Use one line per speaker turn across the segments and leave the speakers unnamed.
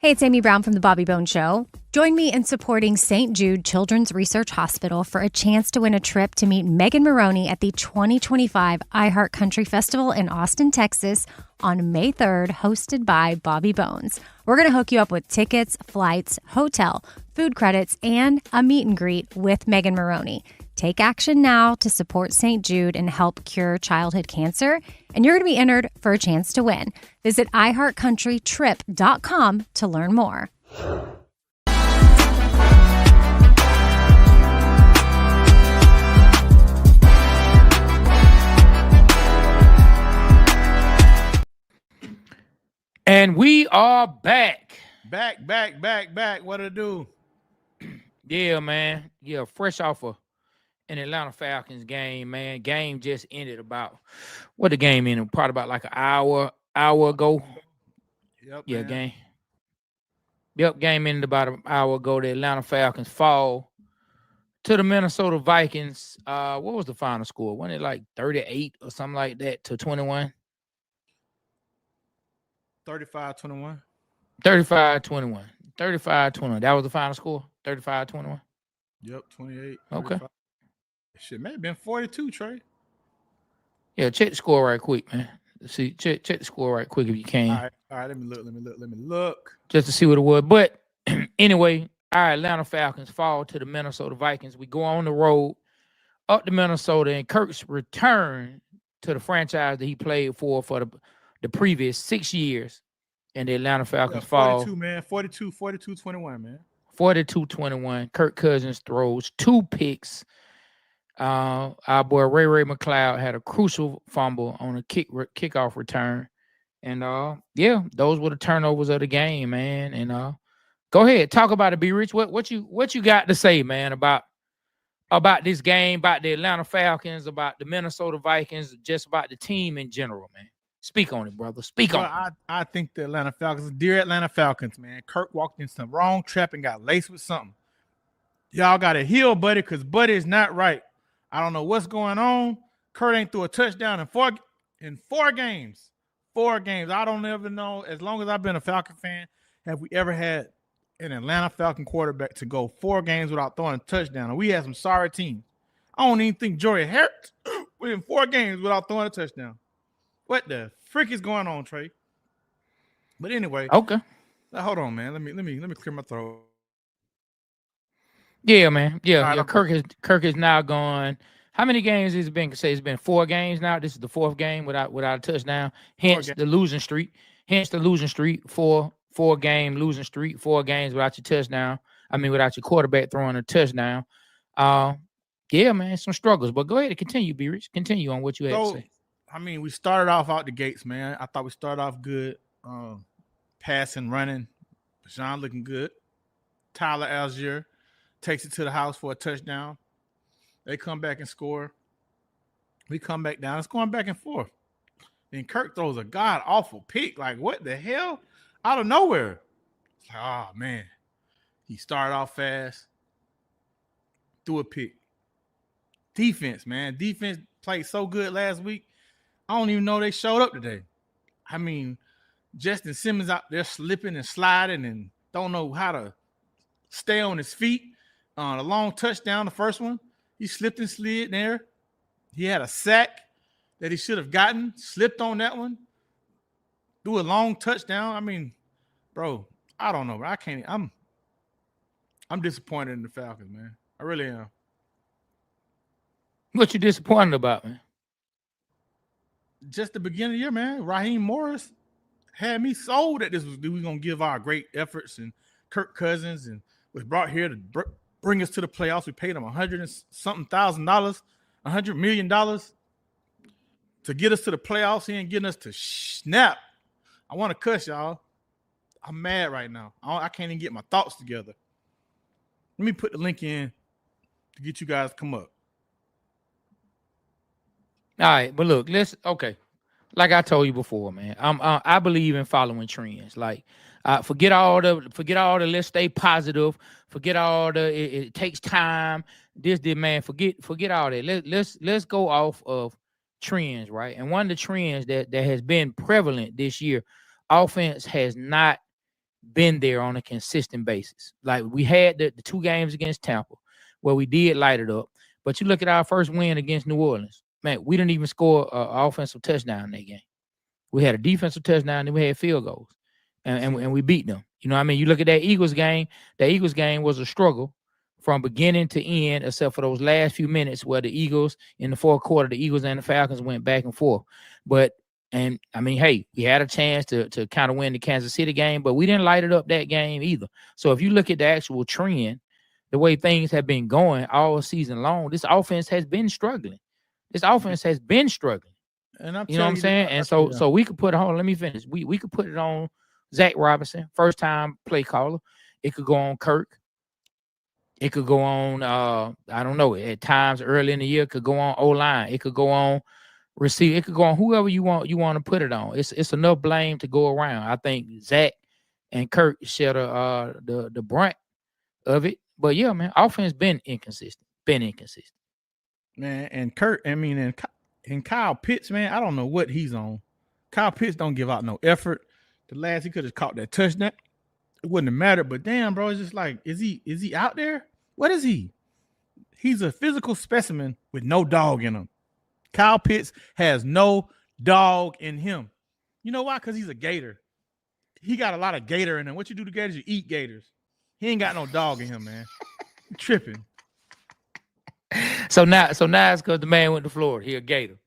Hey, it's Amy Brown from the Waterboyz Show. Join me in supporting St. Jude Children's Research Hospital for a chance to win a trip to meet Megan Maroney at the 2025 iHeart Country Festival in Austin, Texas on May 3rd, hosted by Waterboyz. We're going to hook you up with tickets, flights, hotel, food credits, and a meet and greet with Megan Maroney. Take action now to support St. Jude and help cure childhood cancer, and you're going to be entered for a chance to win. Visit iHeartCountryTrip.com to learn more.
And we are back.
Back. What it do?
Yeah, man. Yeah, fresh off an Atlanta Falcons game, man. Game just ended about, what the game ended? Probably about like an hour ago.
Yep.
Yeah,
man.
game ended about an hour ago. The Atlanta Falcons fall to the Minnesota Vikings. What was the final score? Wasn't it like 38 or something like that to 21?
35-21.
35-21. 35-21. That was the final score? 35-21?
Yep, 28.
Okay.
35. Shit, may have been 42, Trey.
Yeah, check the score right quick, man. See, check the score right quick if you can.
All right. Let me look.
Just to see what it was. But anyway, our Atlanta Falcons fall to the Minnesota Vikings. We go on the road up to Minnesota, and Kirk's return to the franchise that he played for the previous 6 years. And the Atlanta Falcons fall.
42, man. 42-21, man.
42-21. Kirk Cousins throws 2 picks. Our boy Ray McLeod had a crucial fumble on a kickoff return. And those were the turnovers of the game, man. And go ahead, talk about it, B Rich. What you got to say, man, about this game, about the Atlanta Falcons, about the Minnesota Vikings, just about the team in general, man. Speak on it, brother. Speak on it.
I think the Atlanta Falcons, dear Atlanta Falcons, man, Kirk walked in some wrong trap and got laced with something. Y'all got to heal Buddy, because Buddy is not right. I don't know what's going on. Kurt ain't threw a touchdown in four games. 4 games. I don't ever know. As long as I've been a Falcon fan, have we ever had an Atlanta Falcon quarterback to go 4 games without throwing a touchdown? And we had some sorry teams. I don't even think Joey Harris went in 4 games without throwing a touchdown. What the frick is going on, Trey? But anyway,
Okay.
Hold on, man. Let me clear my throat.
Yeah, man. Yeah.
Right,
Kirk is now gone. How many games has it been? Say it's been 4 games now. This is the 4th game without a touchdown. Hence the losing streak. 4-game losing streak. 4 games without your touchdown. Without your quarterback throwing a touchdown. Yeah, man, some struggles. But go ahead and continue, B Rich. Continue on what you had to say.
We started off out the gates, man. I thought we started off good. Passing, running. Jean looking good. Tyler Algier takes it to the house for a touchdown. They come back and score. We come back down. It's going back and forth. Then Kirk throws a god-awful pick. Like, what the hell? Out of nowhere. It's like, oh, man. He started off fast. Threw a pick. Defense, man. Defense played so good last week. I don't even know they showed up today. Justin Simmons out there slipping and sliding and don't know how to stay on his feet. A long touchdown, the first one. He slipped and slid there. He had a sack that he should have gotten. Slipped on that one. Threw a long touchdown. Bro, I don't know. Bro. I'm disappointed in the Falcons, man. I really am.
What you disappointed about, man?
Just the beginning of the year, man. Raheem Morris had me sold that we were going to give our great efforts, and Kirk Cousins and was brought here to bring us to the playoffs. We paid him $100,000 $100 million to get us to the playoffs. He ain't getting us to snap. I want to cuss, y'all. I'm mad right now. I can't even get my thoughts together. Let me put the link in to get you guys to come up.
All right, but look, okay. Like I told you before, man, I believe in following trends. Like, forget all the let's stay positive. Forget all the it takes time. Man. Forget all that. Let's go off of trends, right? And one of the trends that has been prevalent this year, offense has not been there on a consistent basis. Like we had the 2 games against Tampa where we did light it up. But you look at our first win against New Orleans, man, we didn't even score an offensive touchdown in that game. We had a defensive touchdown and we had field goals, and we beat them. You know what I mean? You look at that Eagles game. The Eagles game was a struggle from beginning to end, except for those last few minutes where the Eagles, in the fourth quarter, the Eagles and the Falcons went back and forth. And I mean, hey, we had a chance to kind of win the Kansas City game, but we didn't light it up that game either. So if you look at the actual trend, the way things have been going all season long, this offense has been struggling. And I'm you know what I'm saying? And so we could put on, let me finish. We could put it on Zach Robinson, first time play caller. It could go on Kirk. It could go on, I don't know, at times early in the year, it could go on O-line. It could go on receiver. It could go on whoever you want to put it on. It's enough blame to go around. I think Zach and Kirk share the brunt of it. But yeah, man, offense been inconsistent.
Man, and Kirk, I mean, and Kyle Pitts, man, I don't know what he's on. Kyle Pitts don't give out no effort. The last he could have caught that touchdown. It wouldn't have mattered. But damn, bro, it's just like, is he out there? What is he? He's a physical specimen with no dog in him. Kyle Pitts has no dog in him. You know why? Because he's a Gator. He got a lot of Gator in him. What you do to Gators? You eat Gators. He ain't got no dog in him, man. You tripping.
So now it's because the man went to Florida. He a Gator.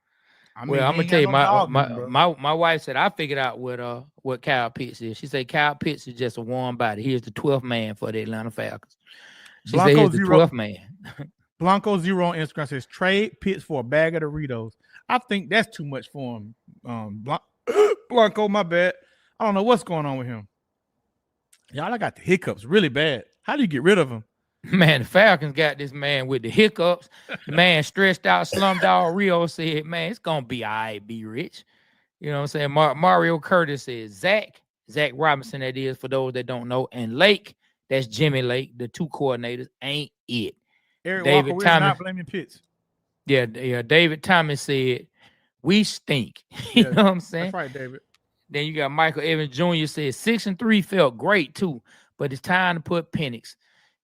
I'm gonna tell you, my wife said I figured out what Kyle Pitts is. She said Kyle Pitts is just a warm body. He is the 12th man for the Atlanta Falcons. She said he's the 12th man.
Blanco Zero on Instagram says trade Pitts for a bag of Doritos. I think that's too much for him. Blanco, my bad. I don't know what's going on with him. Y'all, I got the hiccups really bad. How do you get rid of him?
Man, the Falcons got this man with the hiccups. The man stressed out, Slumdog Rio said, man, it's going to be all right, be rich. You know what I'm saying? Mario Curtis says Zach Robinson, that is, for those that don't know, and Lake, that's Jimmy Lake, the 2 coordinators, ain't it.
Eric David Walker, we're not blaming Pitts.
Yeah, David Thomas said, we stink. You know what I'm saying?
That's right, David.
Then you got Michael Evans Jr. said 6-3 felt great too, but it's time to put Penix.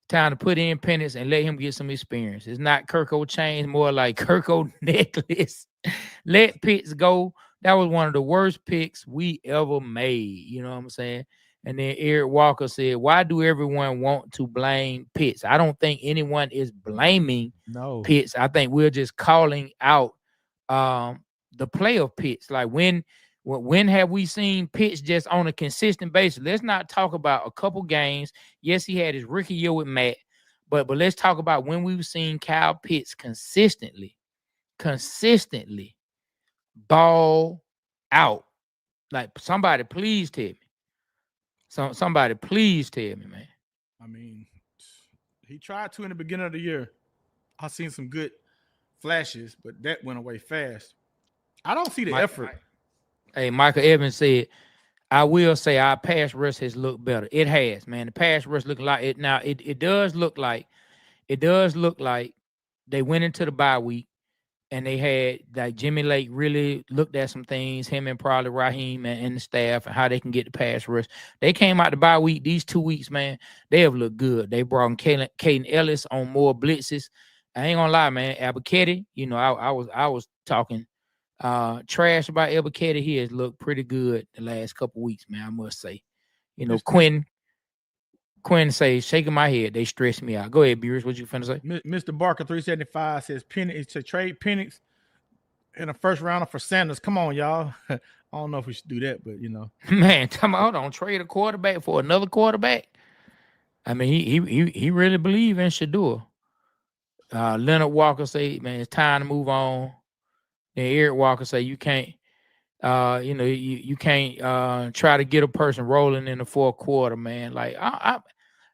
Time to put in Penix and let him get some experience. It's not Kirko chains, more like Kirko necklace. Let Pitts go. That was one of the worst picks we ever made. You know what I'm saying? And then Eric Walker said, why do everyone want to blame Pitts? I don't think anyone is blaming Pitts. I think we're just calling out the play of Pitts. Like when have we seen Pitts just on a consistent basis? Let's not talk about a couple games. Yes, he had his rookie year with Matt, but let's talk about when we've seen Kyle Pitts consistently ball out. Like somebody please tell me. Somebody please tell me, man.
I mean, he tried to in the beginning of the year. I seen some good flashes, but that went away fast. I don't see the effort.
Hey, Michael Evans said, I will say our pass rush has looked better. It has, man. The pass rush looking like it now. It does look like they went into the bye week and they had like Jimmy Lake really looked at some things, him and probably Raheem and the staff, and how they can get the pass rush. They came out the bye week. These 2 weeks, man, they have looked good. They brought in Caden Ellis on more blitzes. I ain't gonna lie, man. Albuquerque, you know, I was talking trash about Albuquerque. He has looked pretty good the last couple weeks, man, I must say. You know, Quinn says, shaking my head, they stress me out. Go ahead, Beers. What you finna say?
Mr. Barker 375 says Penix to trade Penix in a first rounder for Sanders. Come on, y'all. I don't know if we should do that, but you know.
Man, hold on. Trade a quarterback for another quarterback. I mean, he really believe in Shador. Leonard Walker say, man, it's time to move on. And Eric Walker say you can't, you can't try to get a person rolling in the fourth quarter, man. Like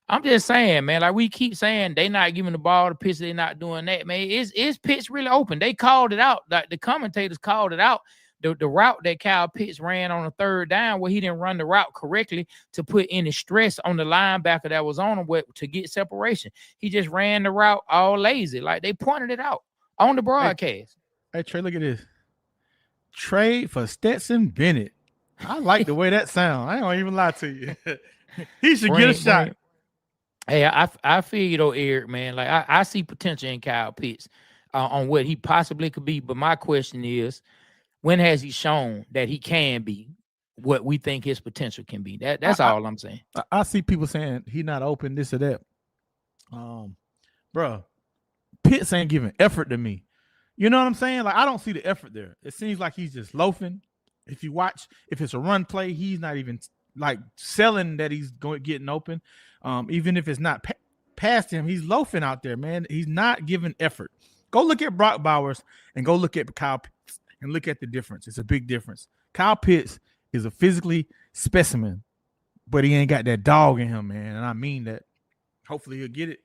I'm just saying, man. Like we keep saying, they not giving the ball to Pitts. They're not doing that, man. Is Pitts really open? They called it out. Like the commentators called it out. The route that Kyle Pitts ran on a third down, where he didn't run the route correctly to put any stress on the linebacker that was on him to get separation. He just ran the route all lazy. Like they pointed it out on the broadcast.
Hey, Trey, look at this. Trade for Stetson Bennett. I like the way that sounds. I ain't gonna even lie to you. He should get a shot.
Hey, I feel you though, Eric, man. Like I see potential in Kyle Pitts on what he possibly could be. But my question is, when has he shown that he can be what we think his potential can be? That's all I'm saying.
I see people saying he not open, this or that. Bro, Pitts ain't giving effort to me. You know what I'm saying? Like, I don't see the effort there. It seems like he's just loafing. If you watch, if it's a run play, he's not even like selling that he's getting open. Even if it's not past him, he's loafing out there, man. He's not giving effort. Go look at Brock Bowers and go look at Kyle Pitts and look at the difference. It's a big difference. Kyle Pitts is a physically specimen, but he ain't got that dog in him, man. And I mean that. Hopefully he'll get it.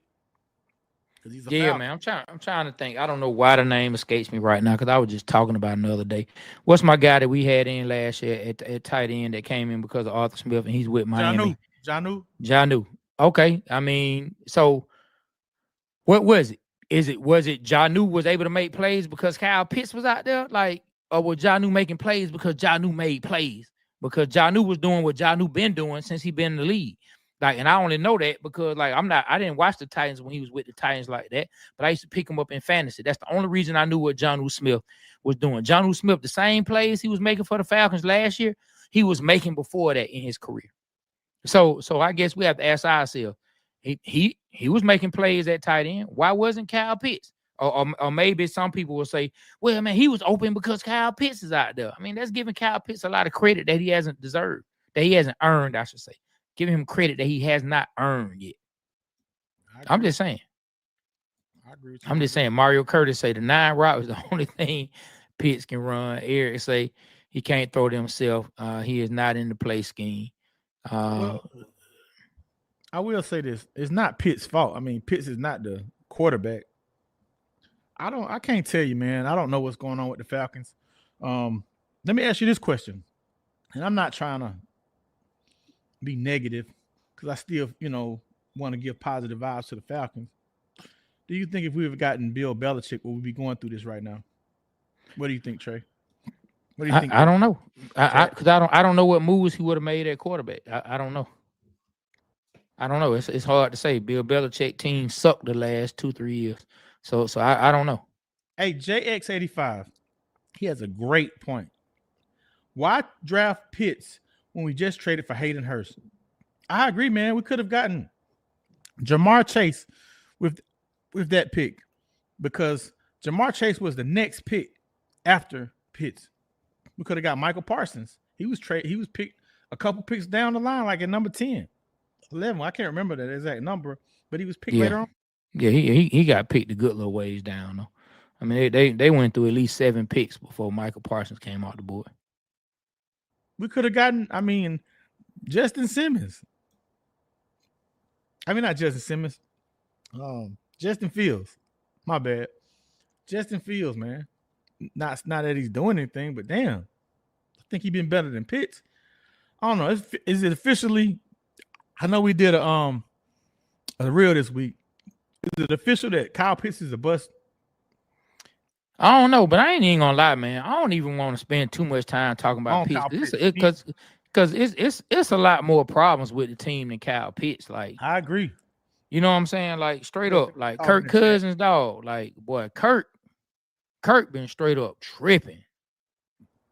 He's a Falcon.
Man. I'm trying to think. I don't know why the name escapes me right now because I was just talking about it the other day. What's my guy that we had in last year at tight end that came in because of Arthur Smith and he's with Miami? Jonnu. Okay. I mean, so what was it? Was it Jonnu was able to make plays because Kyle Pitts was out there? Like, or was Jonnu making plays because Jonnu made plays? Because Jonnu was doing what Jonnu been doing since he been in the league. Like, and I only know that because, like, I didn't watch the Titans when he was with the Titans like that, but I used to pick him up in fantasy. That's the only reason I knew what Jonnu Smith was doing. Jonnu Smith, the same plays he was making for the Falcons last year, he was making before that in his career. So I guess we have to ask ourselves, he was making plays at tight end. Why wasn't Kyle Pitts? Or maybe some people will say, well, man, he was open because Kyle Pitts is out there. I mean, that's giving Kyle Pitts a lot of credit that he hasn't deserved, that he hasn't earned, I should say. Giving him credit that he has not earned yet. I'm just saying.
I agree with you.
I'm just saying. Mario Curtis say the 9 route is the only thing Pitts can run. Eric say he can't throw to himself. He is not in the play scheme.
Well, I will say this. It's not Pitts' fault. I mean, Pitts is not the quarterback. I can't tell you, man. I don't know what's going on with the Falcons. Let me ask you this question. And I'm not trying to be negative because I still, want to give positive vibes to the Falcons. Do you think if we have gotten Bill Belichick, would we be going through this right now? What do you think, Trey? What do you think?
I don't know. Because I don't know what moves he would have made at quarterback. I don't know. I don't know. It's hard to say. Bill Belichick team sucked the last 2-3 years. So I don't know.
Hey, JX85, he has a great point. Why draft Pitts when we just traded for Hayden Hurst? I agree, man. We could have gotten Jamar Chase with that pick because Jamar Chase was the next pick after Pitts. We could have got Michael Parsons. He was picked a couple picks down the line, like at number 10, 11. I can't remember that exact number, but he was picked later on.
Yeah, he got picked a good little ways down though. I mean, they went through at least 7 picks before Michael Parsons came off the board.
We could have gotten, Justin Simmons. Not Justin Simmons. Justin Fields. My bad. Justin Fields, man. Not that he's doing anything, but damn. I think he's been better than Pitts. I don't know. Is it officially? I know we did a reel this week. Is it official that Kyle Pitts is a bust?
I don't know, but I ain't even gonna lie, man. I don't even want to spend too much time talking about Pitts because it's a lot more problems with the team than Kyle Pitts. Like,
I agree.
You know what I'm saying? Like, straight up, like Kirk Cousins, dog. Like, boy, Kirk been straight up tripping.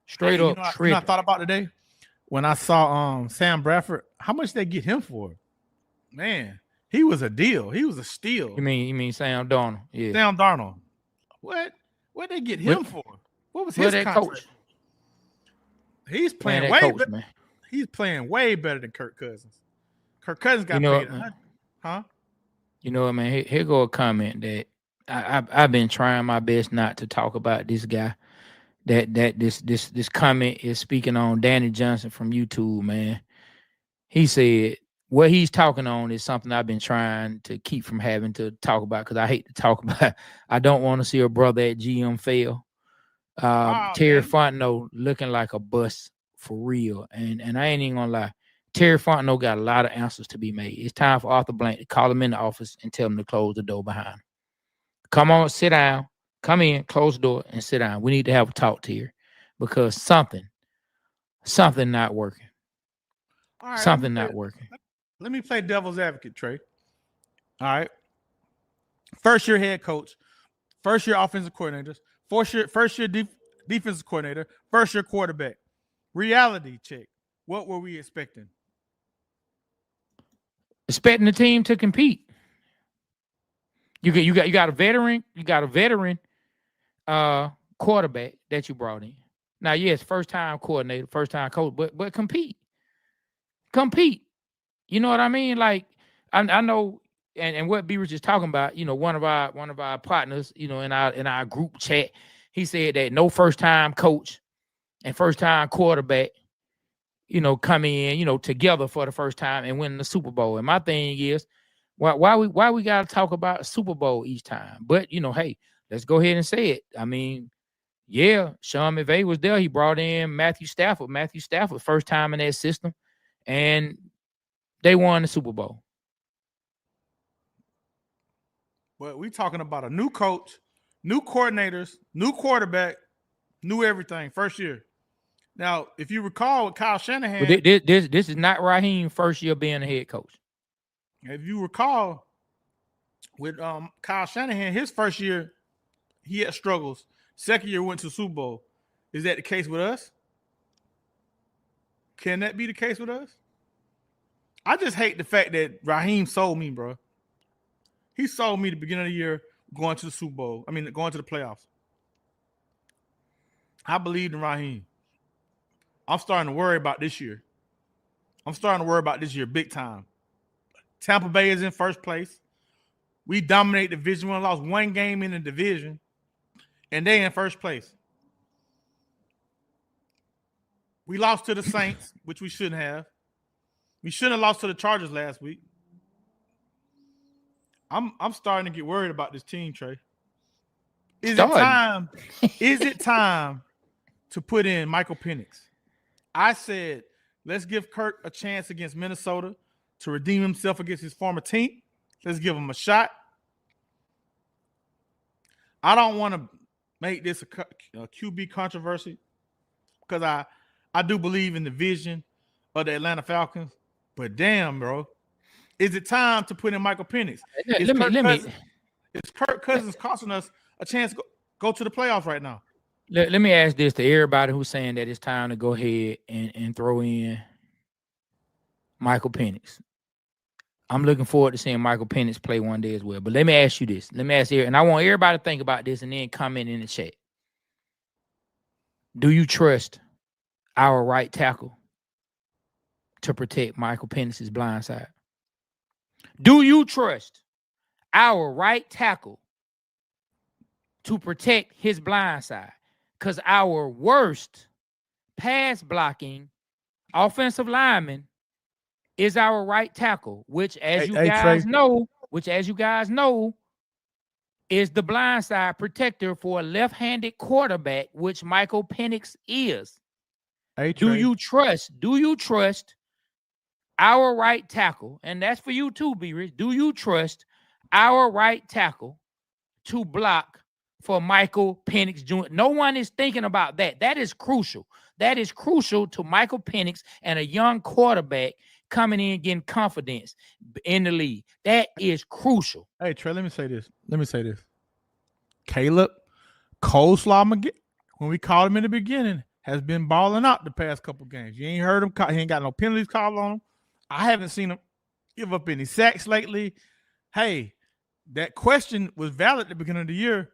Straight up tripping.
I thought about today when I saw Sam Bradford. How much they get him for? Man, he was a deal. He was a steal.
You mean Sam Darnold? Yeah.
Sam Darnold. What they get him for? What was his contract? Coach? He's playing way better. Man. He's playing way better than Kirk Cousins. Kirk Cousins got paid. Huh?
You know what, man? Here go a comment that I've been trying my best not to talk about this guy. That this comment is speaking on Danny Johnson from YouTube, man. He said what he's talking on is something I've been trying to keep from having to talk about because I hate to talk about. I don't want to see a brother at GM fail. Terry Fontenot looking like a bust for real. And I ain't even gonna lie. Terry Fontenot got a lot of answers to be made. It's time for Arthur Blank to call him in the office and tell him to close the door behind him. Come on, sit down. Come in, close the door, and sit down. We need to have a talk, Terry, because something not working.
All right,
something not working.
let me play devil's advocate, Trey. All right. First year head coach, first year offensive coordinators, first year defensive coordinator, first year quarterback. Reality check. What were we expecting?
Expecting the team to compete. You got a veteran quarterback that you brought in. Now, yes, first time coordinator, first time coach, but compete. You know what I mean? Like I know, and what B was just talking about, you know, one of our partners, you know, in our group chat, he said that no first time coach and first time quarterback, you know, come in, you know, together for the first time and win the Super Bowl. And my thing is, why we gotta talk about Super Bowl each time? But you know, hey, let's go ahead and say it. I mean, yeah, Sean McVay was there. He brought in Matthew Stafford. First time in that system, and they won the Super Bowl.
Well, we talking about a new coach, new coordinators, new quarterback, new everything. First year. Now, if you recall with Kyle Shanahan,
this is not Raheem's first year being a head coach.
If you recall with Kyle Shanahan, his first year he had struggles. Second year went to Super Bowl. Is that the case with us? Can that be the case with us? I just hate the fact that Raheem sold me, bro. He sold me the beginning of the year going to the Super Bowl. I mean, going to the playoffs. I believed in Raheem. I'm starting to worry about this year. Big time. Tampa Bay is in first place. We dominate the division. We lost one game in the division, and they in first place. We lost to the Saints, which we shouldn't have. We shouldn't have lost to the Chargers last week. I'm starting to get worried about this team, Trey. Is it time to put in Michael Penix? I said, let's give Kirk a chance against Minnesota to redeem himself against his former team. Let's give him a shot. I don't want to make this a QB controversy because I do believe in the vision of the Atlanta Falcons. But damn, bro, is it time to put in Michael Penix? Is Kirk Cousins costing us a chance to go to the playoffs right now?
Let me ask this to everybody who's saying that it's time to go ahead and throw in Michael Penix. I'm looking forward to seeing Michael Penix play one day as well. But let me ask you this. And I want everybody to think about this and then comment in the chat. Do you trust our right tackle to protect Michael Penix's blind side? Do you trust our right tackle to protect his blind side? Because our worst pass blocking offensive lineman is our right tackle, which as you guys know, is the blindside protector for a left-handed quarterback, which Michael Penix is. Do you trust our right tackle? And that's for you too, B-Rich. Do you trust our right tackle to block for Michael Penix Jr.? No one is thinking about that. That is crucial. That is crucial to Michael Penix and a young quarterback coming in getting confidence in the league. That is crucial.
Hey, Trey, let me say this. Caleb Coleslaw McGee, when we called him in the beginning, has been balling out the past couple games. You ain't heard him. He ain't got no penalties called on him. I haven't seen him give up any sacks lately. Hey, that question was valid at the beginning of the year.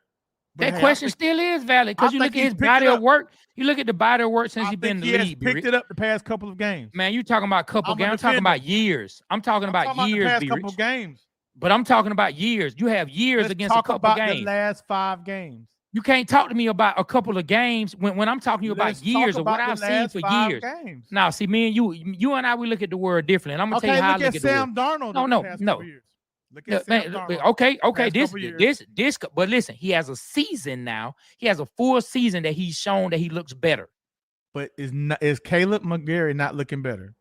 That question still is valid because you look at his body of work. You look at the body of work since he's been in the league.
He has picked it up the past couple of games.
Man, you talking about a couple games. I'm talking about years. I'm talking about years,
the past couple of games.
But I'm talking about years. You have years against a couple of games.
Let's talk about the last 5 games.
You can't talk to me about a couple of games when I'm talking to you about years of what I've seen for years.
Games.
Now, see, me and you and I, we look at the word differently. And I'm gonna tell you how I look at
Sam Darnold.
No.
Look at Sam
Darnold. Okay. This. But listen, he has a season now. He has a full season that he's shown that he looks better.
But is Caleb McGarry not looking better?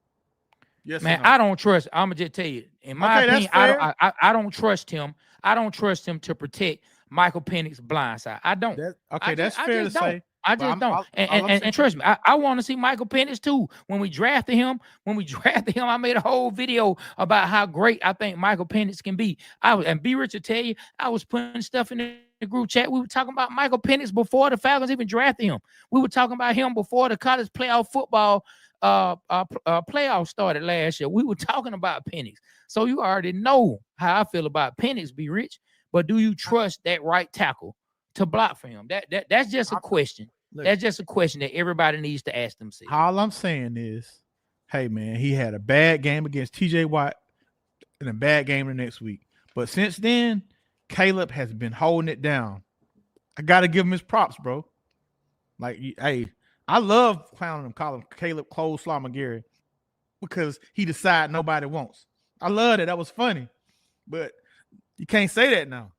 Yes,
man. I don't trust. I'm gonna just tell you. In my opinion, I don't trust him. I don't trust him to protect Michael Penix's blind side. I don't.
That's fair to say.
I just don't. And trust me, I want to see Michael Penix too. When we drafted him, I made a whole video about how great I think Michael Penix can be. And B Rich will tell you, I was putting stuff in the group chat. We were talking about Michael Penix before the Falcons even drafted him. We were talking about him before the college playoff football playoff started last year. We were talking about Penix. So you already know how I feel about Penix, B Rich. But do you trust that right tackle to block for him? That's just a question. That's just a question that everybody needs to ask themselves.
All I'm saying is, hey man, he had a bad game against TJ Watt and a bad game the next week. But since then, Caleb has been holding it down. I gotta give him his props, bro. Like, hey, I love clowning him, calling him Caleb Coleslaw McGarry because he decided nobody wants. I love it. That was funny, but you can't say that now.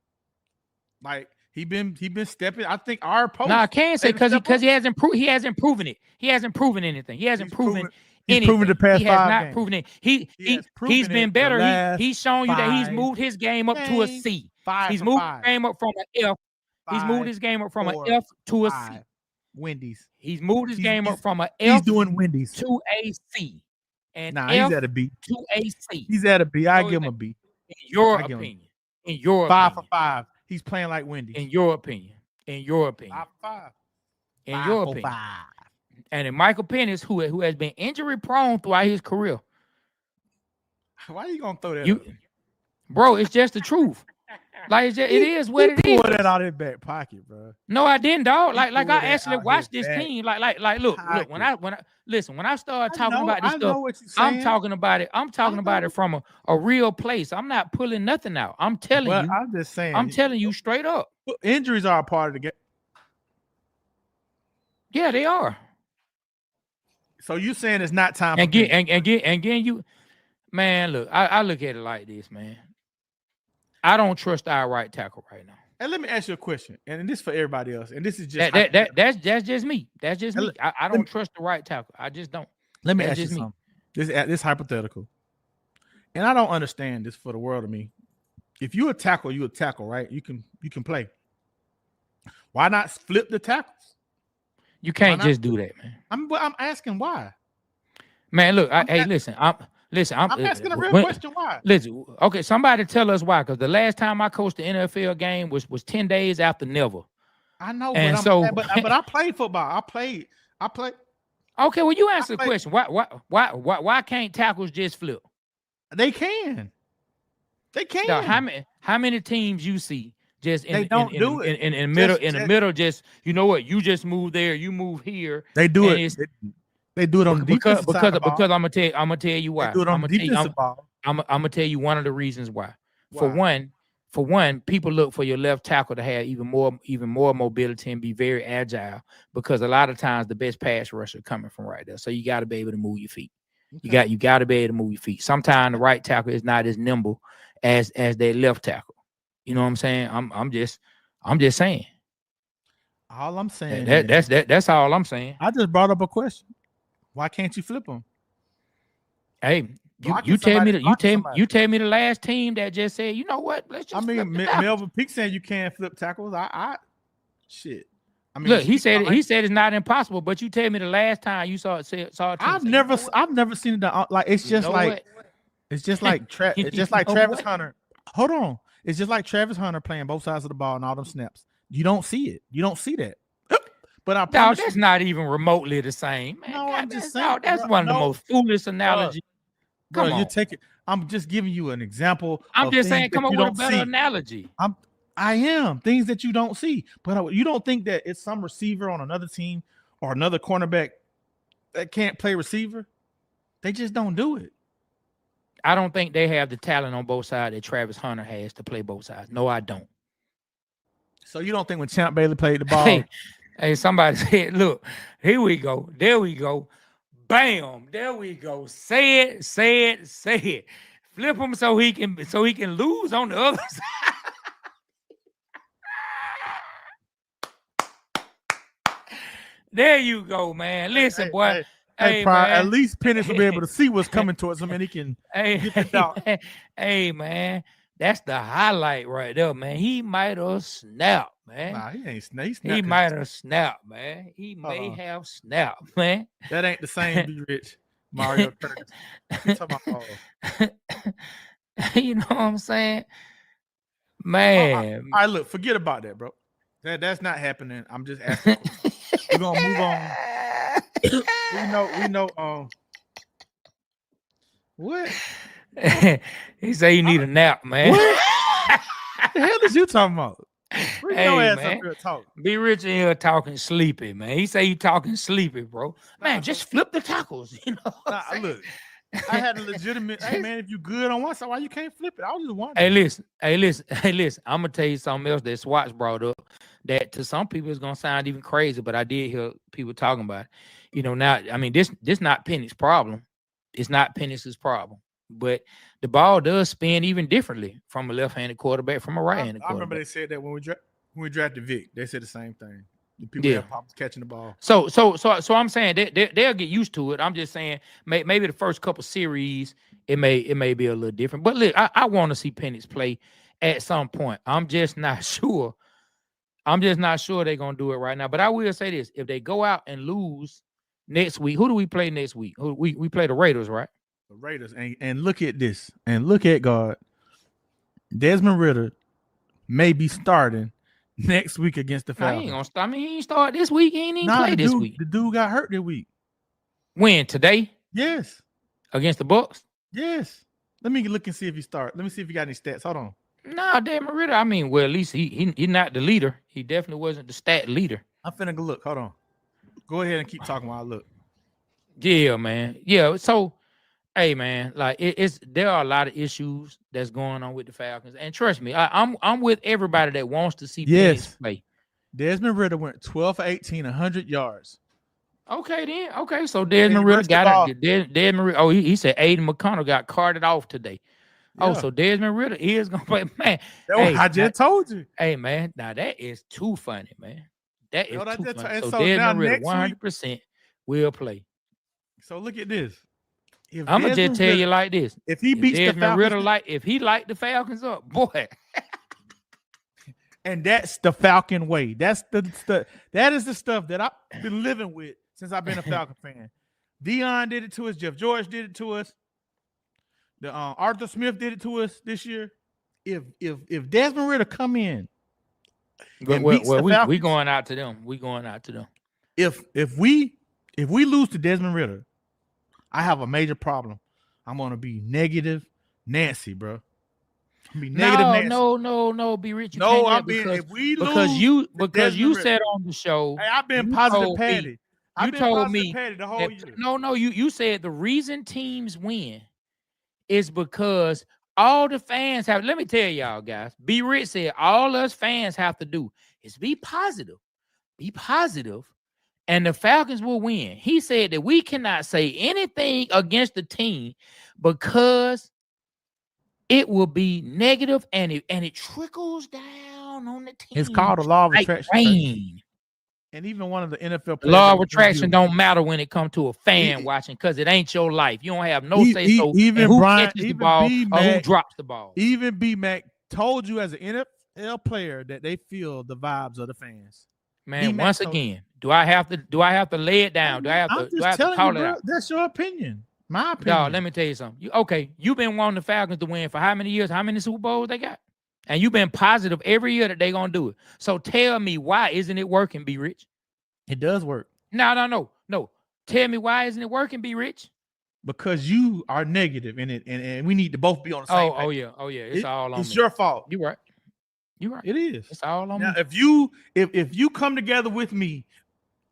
Like. He been stepping. I think our post.
No, I can't say because he hasn't proven it. He hasn't proven anything. He hasn't proven anything.
He's proven the past 5 games. He has not
proven it. He's been better. He's shown you that he's moved his game up to a C. He's moved his game up from an F. He's moved his game up from an F to a C.
Wendy's.
He's moved his game up from an F.
He's doing Wendy's
to a C. And
he's at a B
to a C.
He's at a B. I give him a B.
In your opinion. In your
5 for 5. He's playing like Wendy's.
In your opinion.
5 for 5.
In your opinion. And in Michael Penix, who has been injury prone throughout his career.
Why are you gonna throw that?
Bro, it's just the truth. Like it is what it is.
Pull that out of his back pocket, bro.
No, I didn't, dog. Like I actually watched this team. Like look. When I started talking about this stuff, I'm talking about it. I'm talking about it from a real place. I'm not pulling nothing out. I'm telling you.
I'm just saying.
I'm telling you straight up.
Injuries are a part of the game.
Yeah, they are.
So you saying it's not time?
Again, you, man. Look, I look at it like this, man. I don't trust our right tackle right now.
And let me ask you a question, and this is for everybody else. And this is just
that's just me. That's just me. I don't trust the right tackle. I just don't.
Let me ask you something. This hypothetical, and I don't understand this for the world of me. If you a tackle, right? You can play. Why not flip the tackles?
You can't just do that, man.
I'm asking why.
Man, look. Listen. I'm
asking a real question. Why?
Listen, okay. Somebody tell us why. Because the last time I coached the NFL game was 10 days after never.
I know,
and
but I played football. I played.
Okay, well, you answer the question. Why can't tackles just flip?
They can.
Now, how many teams you see just in the middle? Just you know what? You just move there. You move here.
They do it. They do it on the defensive side
because I'm gonna tell you why.
They do it on the defensive ball.
I'm gonna tell you one of the reasons why. For one, people look for your left tackle to have even more mobility and be very agile because a lot of times the best pass rusher coming from right there. So you got to be able to move your feet. Okay. You got to be able to move your feet. Sometimes the right tackle is not as nimble as their left tackle. You know what I'm saying? I'm just saying.
All I'm saying.
That's all I'm saying.
I just brought up a question. Why can't you flip them?
Hey, you tell me the last team that just said, you know what? Let's just.
Melvin Peak saying you can't flip tackles. Shit.
Look, he said it's not impossible, but you tell me the last time you saw it.
I've never seen it. Like it's just like Travis Hunter. Hold on, it's just like Travis Hunter playing both sides of the ball and all them snaps. You don't see it. You don't see that. But
that's not even remotely the same. Man.
No, I'm just saying.
That's one of the most foolish analogies.
Come on, you take it. I'm just giving you an example.
I'm just saying, come up with a better analogy.
I am things that you don't see, but you don't think that it's some receiver on another team or another cornerback that can't play receiver? They just don't do it.
I don't think they have the talent on both sides that Travis Hunter has to play both sides. No, I don't.
So you don't think when Champ Bailey played the ball?
Hey, somebody said, look, here we go. There we go. Bam. There we go. Say it. Flip him so he can lose on the other side. There you go, man. Listen, boy.
Hey, man. At least Penix will be able to see what's coming towards him and he can get the dog.
Hey, man. That's the highlight right there, man. He might have snapped, man.
Nah, he ain't snap.
He might have snapped, man. He may have snapped, man.
That ain't the same Be Rich Mario Curtis. You talking about
You know what I'm saying? Man.
All right, look, forget about that, bro. That's not happening. I'm just asking. We're gonna move on. we know what?
He say you need a nap, man.
What the hell is you talking about? Bring your ass up here talking.
Be Rich in here talking sleepy, man. He say you talking sleepy, bro. Man, just flip the tackles. You know.
Look, I had a legitimate. Hey, man, if you good on one side, why you can't flip it? I was just wondering.
Hey, listen. I'm gonna tell you something else that Swatch brought up that to some people is gonna sound even crazy, but I did hear people talking about it. You know, now I mean this not Penix's problem. It's not Penix's problem. But the ball does spin even differently from a left-handed quarterback from a right-handed quarterback.
I remember they said that when we drafted Vic, they said the same thing. The people have problems catching the ball.
So I'm saying they'll get used to it. I'm just saying maybe the first couple series it may be a little different. But look, I want to see Penix play at some point. I'm just not sure. They're gonna do it right now. But I will say this: if they go out and lose next week, who do we play next week? We play the Raiders, right?
The Raiders, and look at this, and look at God. Desmond Ridder may be starting next week against the Falcons.
He ain't gonna start. I mean, he ain't start this week. He ain't even play this week.
The dude got hurt this week.
When? Today?
Yes.
Against the Bucs?
Yes. Let me look and see if he start. Let me see if he got any stats. Hold on.
Nah, Desmond Ridder. I mean, well, at least he not the leader. He definitely wasn't the stat leader.
I'm finna go look. Hold on. Go ahead and keep talking while I look.
Yeah, man. Yeah. So, hey, man, like there are a lot of issues that's going on with the Falcons, and trust me, I'm with everybody that wants to see Penix play.
Desmond Ridder went 12 for 18, 100 yards.
Okay, then. Okay, so Desmond Ridder got it. Desmond Ridder. Oh, he said Aiden McConnell got carted off today. Yeah. Oh, so Desmond Ridder is gonna play, man.
I just told you.
Hey, man, now that is too funny, man. That is too funny. So
so
Desmond Ridder 100% will play.
So look at this.
I'm gonna just tell you like this:
if he beats
Desmond
the Falcons,
Ridder, if he light the Falcons up, boy.
And that's the Falcon way. That is the stuff that I've been living with since I've been a Falcon fan. Dion did it to us. Jeff George did it to us. The Arthur Smith did it to us this year. If Desmond Ridder come in,
we going out to them. We going out to them.
If we lose to Desmond Ridder, I have a major problem. I'm gonna be negative Nancy, bro. Be negative Nancy.
No, Be Rich.
I'm being because
you said on the show.
Hey, I've been positive Patty.
You told me
Patty the whole year.
No, you said the reason teams win is because all the fans have. Let me tell y'all guys. Be Rich said all us fans have to do is be positive. Be positive. And the Falcons will win. He said that we cannot say anything against the team because it will be negative and it trickles down on the team.
It's called a law of attraction.
Rain.
And even one of the NFL players.
Law of attraction don't matter when it comes to a fan watching because it ain't your life. You don't have no say so.
Even
who
Brian,
catches the ball or who drops the ball.
Even B-Mac told you as an NFL player that they feel the vibes of the fans.
Man, once again, do I have to lay it down? Do I have to call it out?
That's your opinion. My opinion.
Y'all, let me tell you something. You've been wanting the Falcons to win for how many years? How many Super Bowls they got? And you've been positive every year that they're gonna do it. So tell me why isn't it working, Be Rich?
It does work.
No. Tell me why isn't it working, Be Rich?
Because you are negative in it, and we need to both be on the same page.
Oh yeah. It's all on me.
It's your fault.
You're right.
It is.
It's all on me.
Now, if you come together with me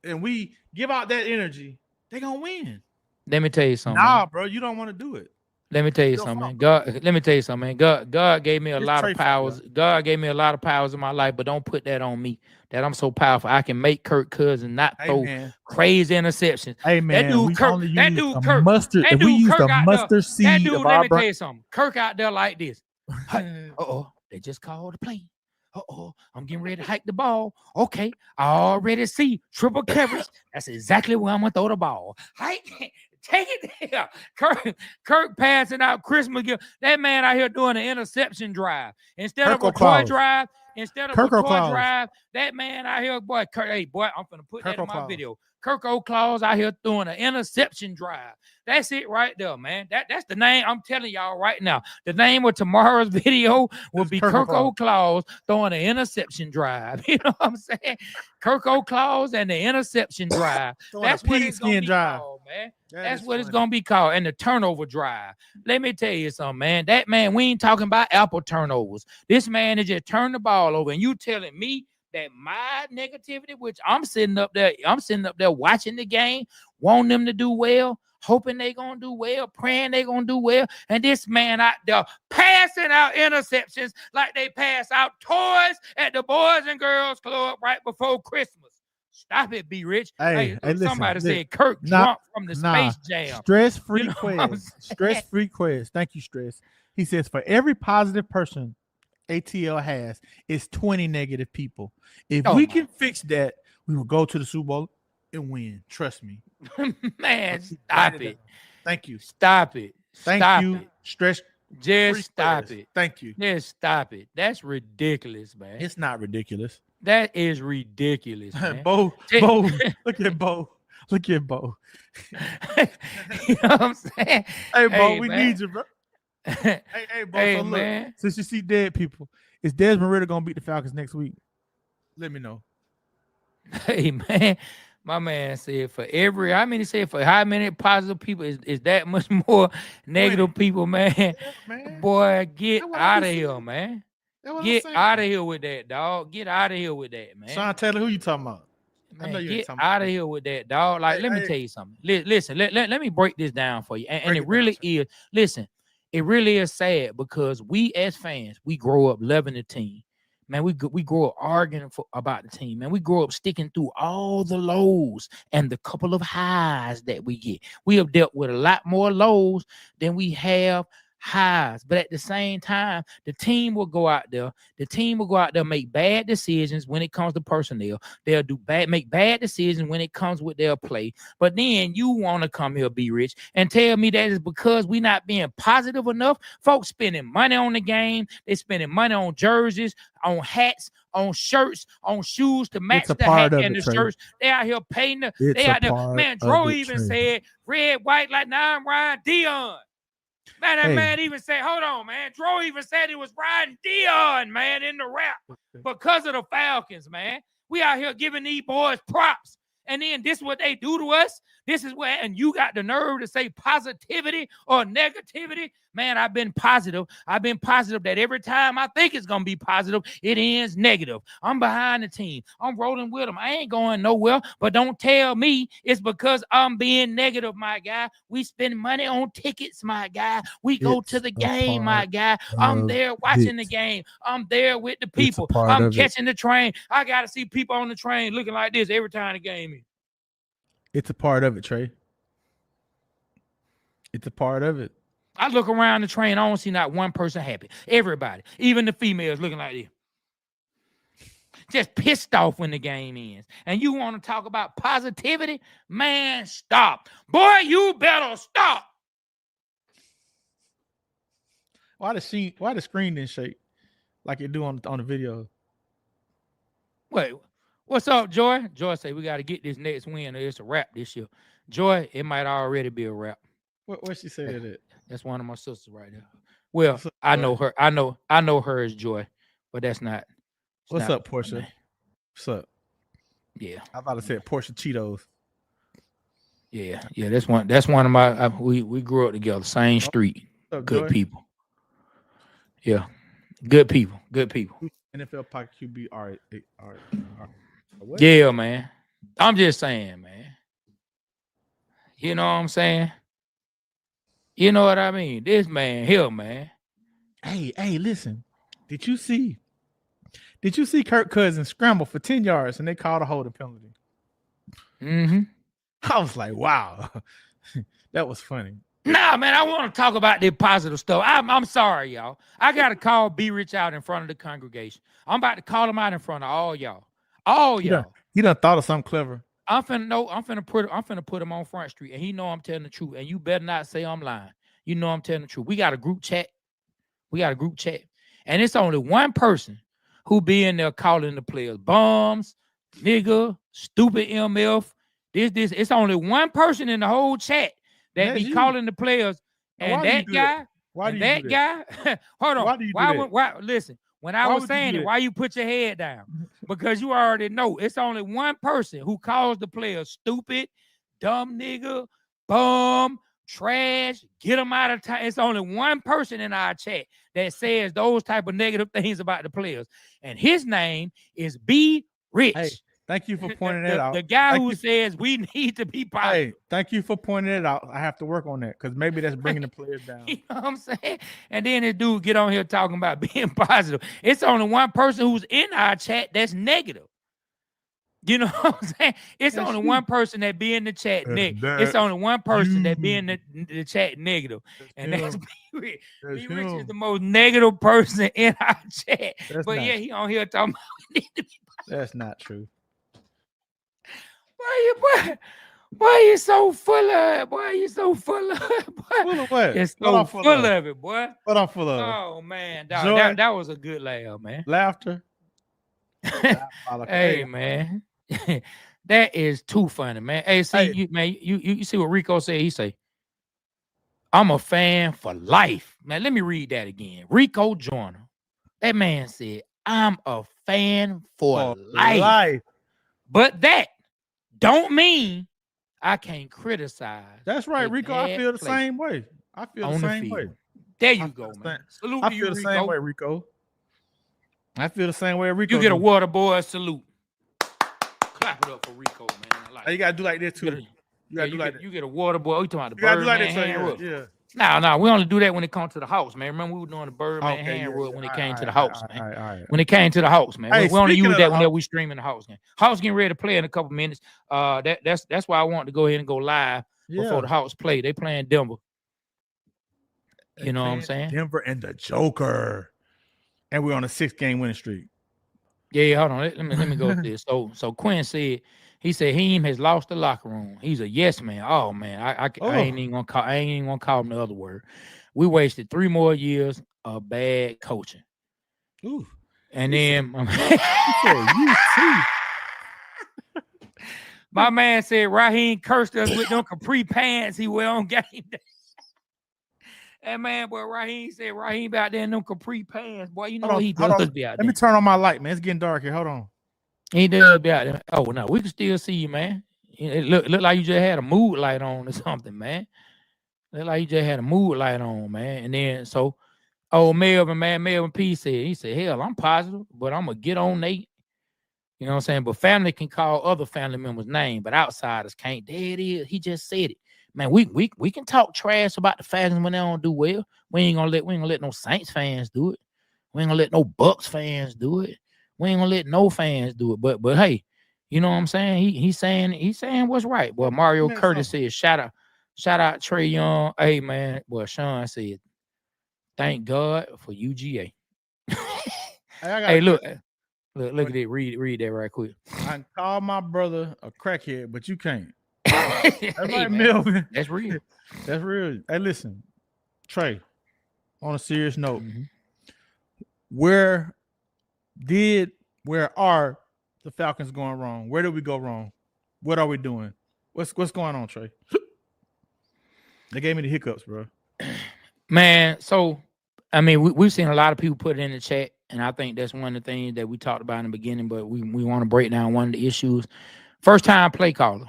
and we give out that energy, they're gonna win.
Let me tell you something.
Nah, bro, you don't want to do it.
Let me tell you something, man. Let me tell you something, man. God gave me a lot of powers. God gave me a lot of powers in my life, but don't put that on me. That I'm so powerful. I can make Kirk Cousins not throw crazy interceptions.
Hey man,
that dude Kirk.
Mustard. If we use the mustard seed
that dude,
of
let
our
me tell you something. Kirk out there like this. They just called the play. I'm getting ready to hike the ball. Okay, I already see triple coverage. That's exactly where I'm gonna throw the ball. Hike. Take it there. Kirk passing out Christmas gift. That man out here doing an interception drive. Instead
Kirk
of a toy drive, that man out here, boy, Kirk, hey, boy, I'm finna put that in my video. Kirk O'Claws out here throwing an interception drive. That's it right there, man. That's the name. I'm telling y'all right now. The name of tomorrow's video will be Kirk O'Claws throwing an interception drive. You know what I'm saying? Kirk O'Claws and the interception drive. That's what it's going to be called, man. That's what it's going to be called. And the turnover drive. Let me tell you something, man. That man, we ain't talking about apple turnovers. This man is just turn the ball over. And you telling me that my negativity, which I'm sitting up there watching the game, wanting them to do well, hoping they gonna do well, praying they gonna do well, and this man out there passing out interceptions like they pass out toys at the Boys and Girls Club right before Christmas. Stop it, B Rich.
Hey,
somebody said Kirk drunk from the Space Jam.
Stress-free quiz. Stress-free quiz. Thank you, Stress. He says, for every positive person ATL has, it's 20 negative people. If we can fix that, we will go to the Super Bowl and win. Trust me.
Man, stop it.
Thank you.
Stop it.
Thank you. Stress.
Just stop it.
Thank you.
Just stop it. That's ridiculous, man.
It's not ridiculous.
That is ridiculous, man.
Bo. Look at Bo. Look at Bo.
You know what I'm saying?
Hey, Bo, we need you, bro. hey, Bo.
Hey,
so look,
man.
since you see dead people, is Desmond Ridder gonna beat the Falcons next week? Let me know.
Hey, man. My man said for how many positive people is that much more negative people, man?
Yeah, man.
Boy, get out of here, man. Get out of here with that, dog. Get out of here with that, man.
Sean Taylor, who you talking about?
Man, get out of here with that, dog. Like, let me tell you something. Listen, let me break this down for you. And it really is. Listen, it really is sad because we as fans, we grow up loving the team. Man, we grow up arguing about the team. Man, we grow up sticking through all the lows and the couple of highs that we get. We have dealt with a lot more lows than we have highs, but at the same time, the team will go out there, make bad decisions when it comes to personnel. They'll make bad decisions when it comes with their play. But then you want to come here, be rich, and tell me that is because we not being positive enough. Folks spending money on the game, they spending money on jerseys, on hats, on shirts, on shoes to match the hat and the shirts. They out here paying they out there. Man, Dro even said red, white, like now I'm Ryan Dion. Man, that man even said, hold on, man. Dro even said he was riding Dion, man, in the rap because of the Falcons, man. We out here giving these boys props. And then this is what they do to us. This is where, and you got the nerve to say positivity or negativity. Man, I've been positive. That every time I think it's going to be positive, it ends negative. I'm behind the team. I'm rolling with them. I ain't going nowhere, but don't tell me it's because I'm being negative, my guy. We spend money on tickets, my guy. We go to the game, my guy. I'm there watching the game. I'm there with the people. I'm catching the train. I got to see people on the train looking like this every time the game is.
It's a part of it, Trey. It's a part of it.
I look around the train, I don't see not one person happy. Everybody, even the females looking like this. Just pissed off when the game ends. And you want to talk about positivity? Man, stop. Boy, you better stop.
Why the screen didn't shake like it do on the video?
Wait, what's up, Joy? Joy say we got to get this next win or it's a wrap this year. Joy, it might already be a wrap.
What she say that?
That's one of my sisters right there. Well, I know her. I know her as Joy, but that's not.
What's up, Portia? What's up?
Yeah,
I thought I said Portia Cheetos.
Yeah. That's one of my. We grew up together, same street.
Up,
good
Joy?
People. Yeah, good people.
NFL pocket QB. All right.
Yeah, man. I'm just saying, man. You know what I'm saying? You know what I mean? This man here, man.
Hey, listen. Did you see Kirk Cousins scramble for 10 yards and they called a holding penalty?
Mm-hmm.
I was like, wow. That was funny.
Nah, man, I want to talk about this positive stuff. I'm sorry, y'all. I got to call B Rich out in front of the congregation. I'm about to call him out in front of all y'all. All y'all.
You done thought of something clever.
I'm finna put him on Front Street, and he know I'm telling the truth. And you better not say I'm lying. You know I'm telling the truth. We got a group chat. And it's only one person who be in there calling the players bums, nigga, stupid MF. This. It's only one person in the whole chat that be calling the players. And that guy, hold on. Why listen, when I was saying it, why you put your head down? Because you already know it's only one person who calls the players stupid, dumb nigga, bum, trash, get them out of time. It's only one person in our chat that says those type of negative things about the players. And his name is B. Rich.
Hey, thank you for pointing that out.
The guy who says we need to be positive.
Hey, thank you for pointing it out. I have to work on that because maybe that's bringing the players down.
You know what I'm saying? And then this dude get on here talking about being positive. It's only one person who's in our chat that's negative. You know what I'm saying? It's only one person that be in the chat negative. It's only one person that be in the chat negative. And that's B. Rich. B. Rich is the most negative person in our chat. But yeah, he on here talking about we need to be positive.
That's not true.
Why you so full of it? Why you so full of it? Boy?
Full of what?
It's so full of it, boy.
What I'm full of?
Oh man, that was a good laugh, man.
Laughter.
Hey man, that is too funny, man. Hey, see, you see what Rico said? He say, "I'm a fan for life." Man, let me read that again. Rico Joyner, that man said, "I'm a fan for life." But that don't mean I can't criticize.
That's right, Rico. I feel the same way. I feel the same way.
There you go, man. Salute to you, Rico.
I feel the same way, Rico. I feel the same way, Rico.
You get a Waterboyz salute. Clap it up for Rico, man.
You gotta do like this too.
You get a Waterboyz. We talking about the bird
like
man hand rub. No, we only do that when it comes to the house, man. Remember we were doing the Birdman hand rub when it came to the house, man. All right. When it came to the house, man. We only use that whenever we streaming the house game. House getting ready to play in a couple minutes. That's why I want to go ahead and go live before the house play. They playing Denver. You know what I'm saying?
Denver and the Joker. And we're on a 6-game winning streak.
Yeah, hold on. Let me go with this. So Quinn said, he said Heem has lost the locker room. He's a yes man. Oh man, I ain't even gonna call him the other word. We wasted 3 more years of bad coaching.
Ooh.
And then my man said Raheem cursed us with them capri pants he wear on game day. That man, boy, Raheem said Raheem out there in them capri pants. Boy, you know he does be out there.
Let me turn on my light, man. It's getting dark here. Hold on.
He does be out there. Oh, no, we can still see you, man. It look like you just had a mood light on or something, man. Look like you just had a mood light on, man. And then, so, Melvin P he said, hell, I'm positive, but I'm going to get on Nate. You know what I'm saying? But family can call other family members' name, but outsiders can't. There it is. He just said it. Man, we can talk trash about the Falcons when they don't do well. We ain't gonna let no Saints fans do it. We ain't gonna let no Bucks fans do it. We ain't gonna let no fans do it. But hey, you know what I'm saying? He's saying what's right. Well, Mario Curtis said, shout out Trey Young. Hey man, well, Sean said, thank God for UGA. Hey, look at it. Read that right quick.
I can call my brother a crackhead, but you can't. That's right, Melvin.
That's real.
That's real. Hey, listen, Trey, on a serious note, where are the Falcons going wrong? Where did we go wrong? What are we doing? What's going on, Trey? They gave me the hiccups, bro.
Man, so I mean, we've seen a lot of people put it in the chat, and I think that's one of the things that we talked about in the beginning, but we want to break down one of the issues. First time play caller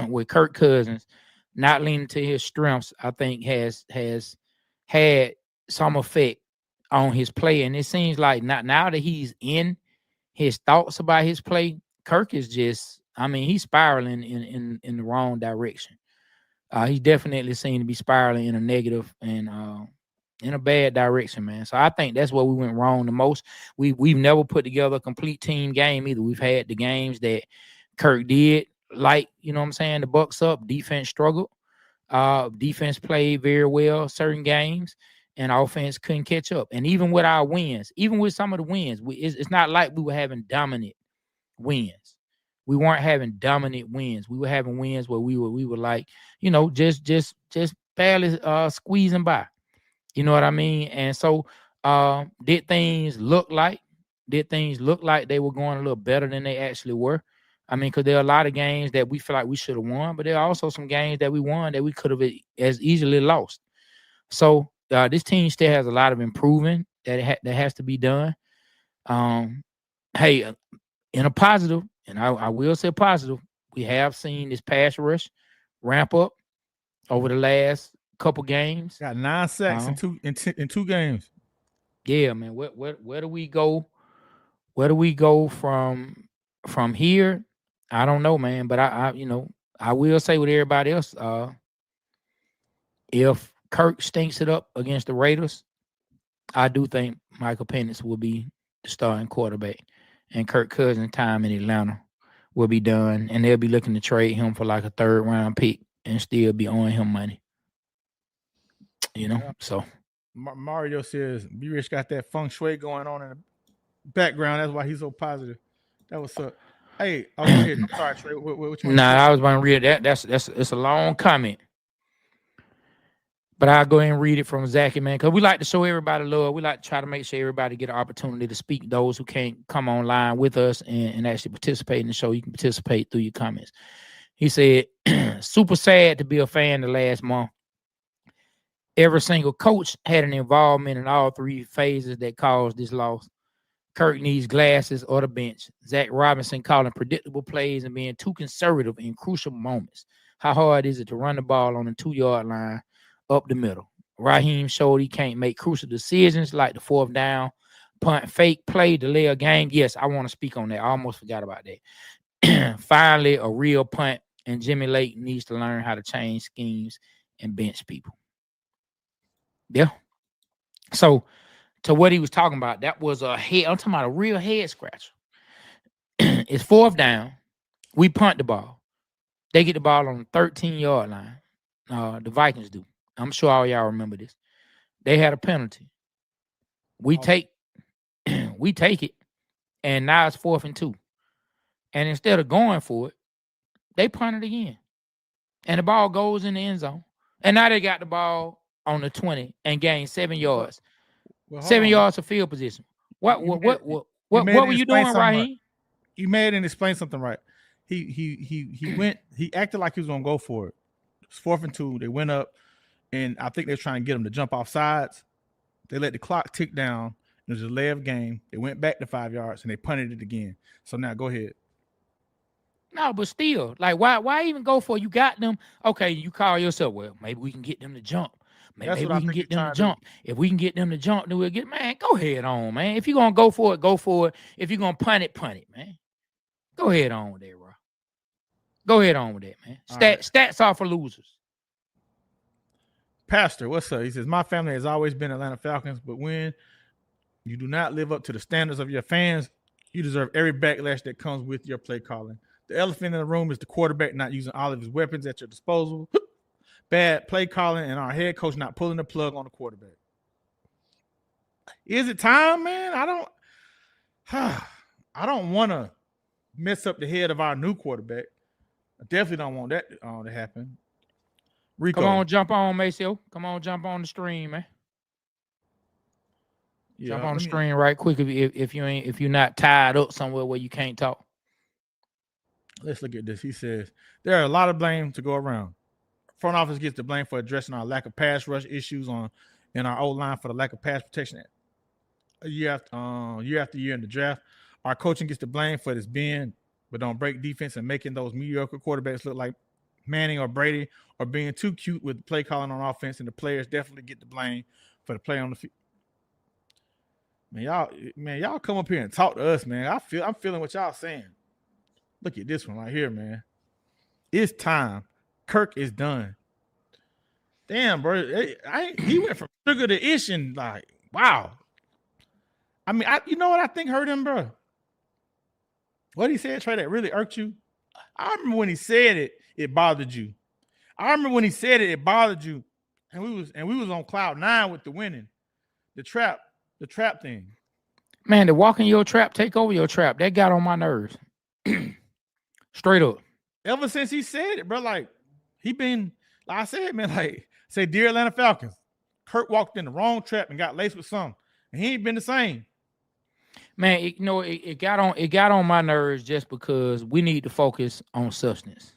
with Kirk Cousins not leaning to his strengths, I think has had some effect on his play. And it seems like now that he's in his thoughts about his play, Kirk is just, I mean, he's spiraling in the wrong direction. He definitely seemed to be spiraling in a negative and in a bad direction, man. So I think that's where we went wrong the most. We've never put together a complete team game either. We've had the games that Kirk did, like, you know what I'm saying, the Bucks up, defense struggled. Defense played very well certain games, and offense couldn't catch up. And even with our wins, even with some of the wins, it's not like we were having dominant wins. We weren't having dominant wins. We were having wins where we were like, just barely squeezing by. You know what I mean? And so did things look like they were going a little better than they actually were? I mean, because there are a lot of games that we feel like we should have won, but there are also some games that we won that we could have as easily lost. So this team still has a lot of improving that has to be done. Hey, in a positive, and I will say positive, we have seen this pass rush ramp up over the last couple games.
Got 9 sacks in two games.
Yeah, man. Where do we go? Where do we go from here? I don't know, man. But I will say with everybody else, if Kirk stinks it up against the Raiders, I do think Michael Penix will be the starting quarterback, and Kirk Cousins' time in Atlanta will be done, and they'll be looking to trade him for like a 3rd round pick and still be owing him money. So
Mario says B Rich got that feng shui going on in the background. That's why he's so positive. That was up. Hey, go ahead. I'm sorry, Trey. Which one?
I was going to read that. It's a long comment, but I'll go ahead and read it from Zachy, man, because we like to show everybody love. We like to try to make sure everybody get an opportunity to speak. Those who can't come online with us and actually participate in the show, you can participate through your comments. He said, super sad to be a fan the last month. Every single coach had an involvement in all 3 phases that caused this loss. Kirk needs glasses or the bench. Zach Robinson calling predictable plays and being too conservative in crucial moments. How hard is it to run the ball on the 2-yard line up the middle? Raheem showed he can't make crucial decisions like the 4th down, punt, fake play, delay a game. Yes, I want to speak on that. I almost forgot about that. Finally, a real punt, and Jimmy Lake needs to learn how to change schemes and bench people. Yeah. So to what he was talking about, that was a head. I'm talking about a real head scratcher. It's 4th down. We punt the ball. They get the ball on the 13-yard line. The Vikings do. I'm sure all y'all remember this. They had a penalty. We take it, and now it's 4th and 2. And instead of going for it, they punt it again. And the ball goes in the end zone. And now they got the ball on the 20 and gained 7 yards. 7 yards of field position. What were you doing, Raheem?
Right. He made and explained something right. He acted like he was gonna go for it. It's 4th and 2. They went up, and I think they're trying to get him to jump off sides. They let the clock tick down. It was a delay of game. They went back to 5 yards and they punted it again. So now go ahead.
No, but still, like, why even go for it? You got them. Okay, you call yourself, well, maybe we can get them to jump. Maybe we can get them to jump. If we can get them to jump, then we'll get, man, go ahead on, man. If you're going to go for it, go for it. If you're going to punt it, man. Go ahead on with that, bro. Go ahead on with that, man. Stats are for losers.
Pastor, what's up? He says, my family has always been Atlanta Falcons, but when you do not live up to the standards of your fans, you deserve every backlash that comes with your play calling. The elephant in the room is the quarterback not using all of his weapons at your disposal. Bad play calling and our head coach not pulling the plug on the quarterback. Is it time, man? I don't want to mess up the head of our new quarterback. I definitely don't want that to happen. Rico.
Come on, jump on, Maceo. Come on, jump on the stream, man. Yeah, jump on the stream right quick if you're not tied up somewhere where you can't talk.
Let's look at this. He says there are a lot of blame to go around. Front office gets the blame for addressing our lack of pass rush issues in our O-line for the lack of pass protection year after year in the draft. Our coaching gets the blame for this being, but don't break defense and making those mediocre quarterbacks look like Manning or Brady, or being too cute with play calling on offense, and the players definitely get the blame for the play on the field. Man, y'all come up here and talk to us, man. I'm feeling what y'all saying. Look at this one right here, man. It's time. Kirk is done. Damn, bro. He went from sugar to ish and like, wow. I mean, you know what I think hurt him, bro? What he said, Trey, that really irked you? I remember when he said it, it bothered you. I remember when he said it, it bothered you. And we was on cloud 9 with the winning. The trap thing.
Man, the walk in your trap, take over your trap. That got on my nerves. Straight up.
Ever since he said it, bro, like he been, like I said, man, like say, dear Atlanta Falcons, Kirk walked in the wrong trap and got laced with some, and he ain't been the same.
Man, it got on my nerves just because we need to focus on substance.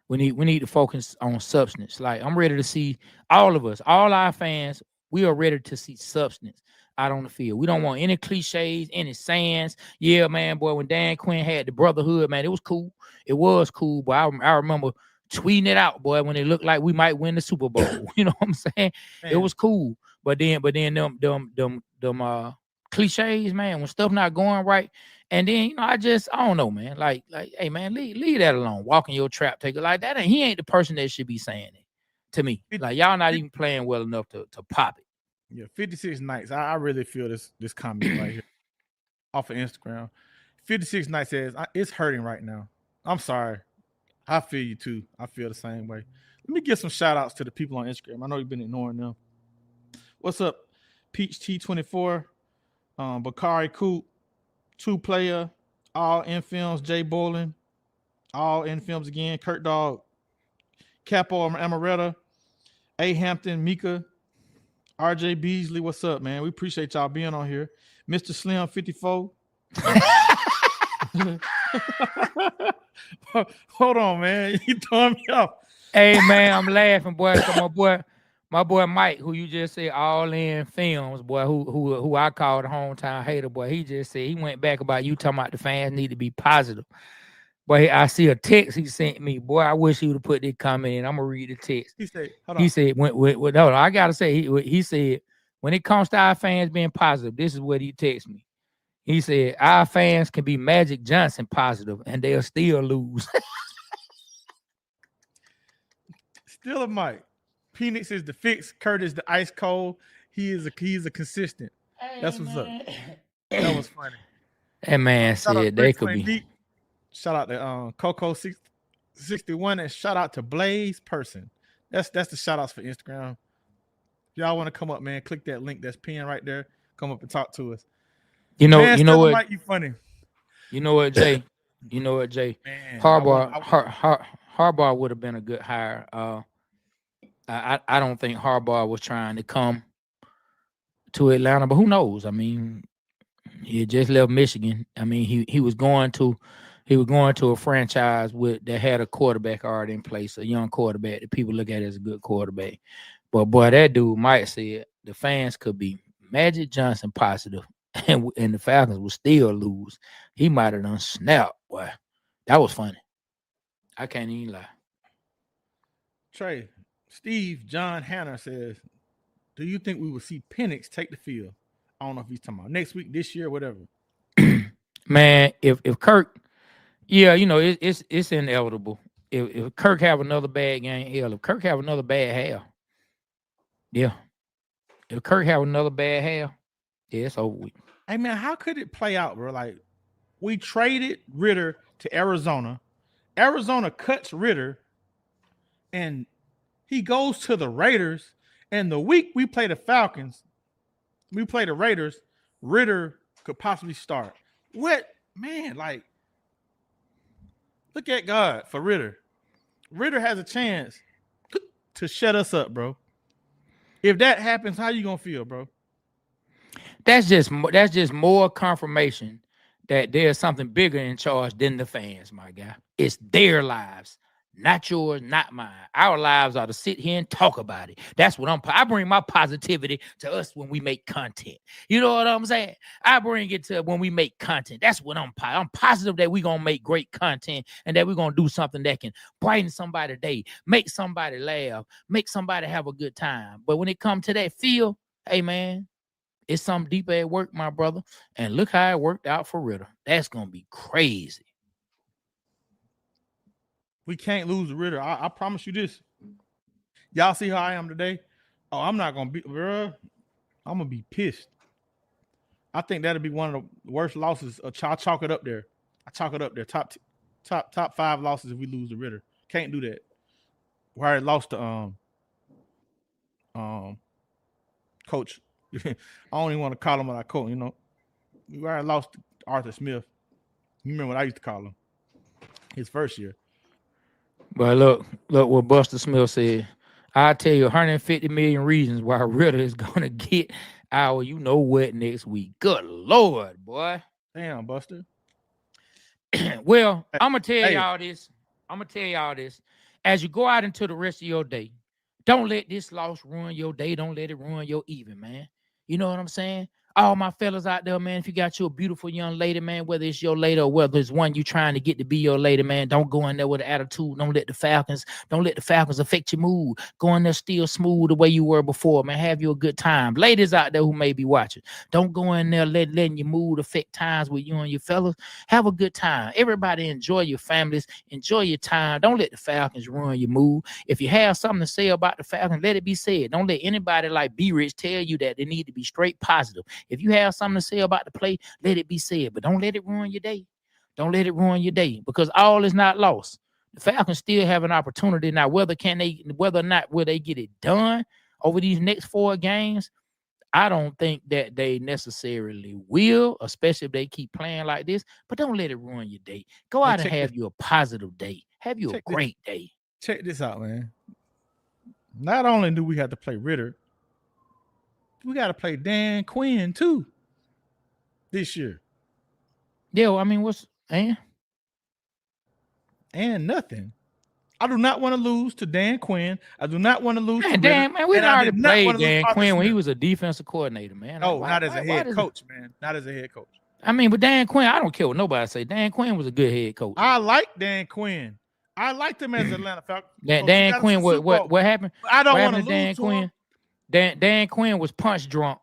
We need to focus on substance. Like I'm ready to see all of us, all our fans. We are ready to see substance out on the field. We don't want any cliches, any sayings. Yeah, man, boy, when Dan Quinn had the brotherhood, man, it was cool. It was cool, but I remember tweeting it out, boy, when it looked like we might win the Super Bowl. You know what I'm saying? Man. It was cool. But then them cliches, man, when stuff not going right. And then, I don't know, man. Like, hey, man, leave that alone. Walk in your trap, take it like that. And he ain't the person that should be saying it to me. Like, y'all not even playing well enough to pop it.
Yeah, 56 nights. I really feel this comment right here off of Instagram. 56 nights says, it's hurting right now. I'm sorry. I feel you too. I feel the same way. Let me give some shout outs to the people on Instagram. I know you've been ignoring them. What's up? Peach T24, Bakari Coop, 2Player, all in films, Jay Bolin, all in films again, Kurt Dog, Capo Amaretta, A Hampton, Mika, RJ Beasley. What's up, man? We appreciate y'all being on here. Mr. Slim 54. Hold on, man. You throwing me off.
Hey, man, I'm laughing, boy. My boy Mike, who you just said all in films, boy, who I call the hometown hater, boy. He just said he went back about you talking about the fans need to be positive. Boy, I see a text he sent me. Boy, I wish he would have put this comment in. I'm gonna read the text.
He said,
hold on, I gotta say, he said, when it comes to our fans being positive, this is what he texted me. He said, our fans can be Magic Johnson positive and they'll still lose.
Still a Mike. Phoenix is the fix. Kurt is the ice cold. He's a consistent. Hey, that's what's up. That was funny.
That man said they could be.
Deep. Shout out to Coco 61 and shout out to Blaze Person. That's the shout outs for Instagram. If y'all want to come up, man, click that link that's pinned right there. Come up and talk to us.
You know what?
Mike, you funny.
You know what, Jay? Man, Harbaugh would have been a good hire. I don't think Harbaugh was trying to come to Atlanta, but who knows? I mean, he just left Michigan. I mean, he was going to a franchise that had a quarterback already in place, a young quarterback that people look at as a good quarterback. But boy, that dude Mike said the fans could be Magic Johnson positive, and the Falcons will still lose. He might have done snapped. Boy, that was funny. I can't even lie.
Trey, Steve John Hanna says, do you think we will see Penix take the field? I don't know if he's talking about next week, this year, whatever.
Man, if Kirk, yeah, it's inevitable. If Kirk have another bad game, hell, if Kirk have another bad half, yeah. If Kirk have another bad half, yeah, it's over with.
Hey, man, how could it play out, bro? Like, we traded Ritter to Arizona. Arizona cuts Ritter, and he goes to the Raiders. And the week we play the Falcons, we play the Raiders, Ritter could possibly start. What? Man, like, look at God for Ritter. Ritter has a chance to shut us up, bro. If that happens, how you going to feel, bro?
That's just more confirmation that there's something bigger in charge than the fans, my guy. It's their lives, not yours, not mine. Our lives are to sit here and talk about it. That's what I bring my positivity to us when we make content. You know what I'm saying? I bring it to when we make content. That's what I'm positive that we're going to make great content and that we're going to do something that can brighten somebody's day, make somebody laugh, make somebody have a good time. But when it comes to that field, hey, man, it's something deeper at work, my brother. And look how it worked out for Ritter. That's going to be crazy.
We can't lose Ritter. I promise you this. Y'all see how I am today? Oh, I'm not going to be, bro. I'm going to be pissed. I think that'll be one of the worst losses. I chalk it up there. Top 5 losses if we lose to Ritter. Can't do that. We already lost to coach. I don't even want to call him what I call him, We already lost to Arthur Smith. You remember what I used to call him. his first year.
But look what Buster Smith said. I tell you 150 million reasons why Ritter is gonna get our you know what next week. Good Lord, boy.
Damn, Buster.
Well, I'm gonna tell y'all this. As you go out into the rest of your day, don't let this loss ruin your day. Don't let it ruin your even, man. You know what I'm saying? All my fellas out there, man, if you got you a beautiful young lady, man, whether it's your lady or whether it's one you trying to get to be your lady, man, don't go in there with an attitude. Don't let the Falcons affect your mood. Go in there still smooth the way you were before, man. Have you a good time. Ladies out there who may be watching, don't go in there letting your mood affect times with you and your fellas. Have a good time. Everybody enjoy your families. Enjoy your time. Don't let the Falcons ruin your mood. If you have something to say about the Falcons, let it be said. Don't let anybody like B-Rich tell you that they need to be straight positive. If you have something to say about the play, let it be said. But don't let it ruin your day. Don't let it ruin your day because all is not lost. The Falcons still have an opportunity now. Whether or not will they get it done over these next 4 games, I don't think that they necessarily will, especially if they keep playing like this. But don't let it ruin your day. Go out and have you a positive day. Have you a great day.
Check this out, man. Not only do we have to play Ritter, we got to play Dan Quinn too this year.
Yeah, well, I mean,
and nothing. I do not want to lose to Dan Quinn. I do not want to lose to
Dan, man, we already played Dan Quinn when
Smith.
he was a defensive coordinator, man.
No, not as a head coach, man. Not as a head coach.
I mean, but Dan Quinn, I don't care what nobody say. Dan Quinn was a good head coach.
I like Dan Quinn. I liked him as Atlanta Falcons.
Dan Quinn, what happened?
I don't want to lose
Dan Quinn. Dan Quinn was punch drunk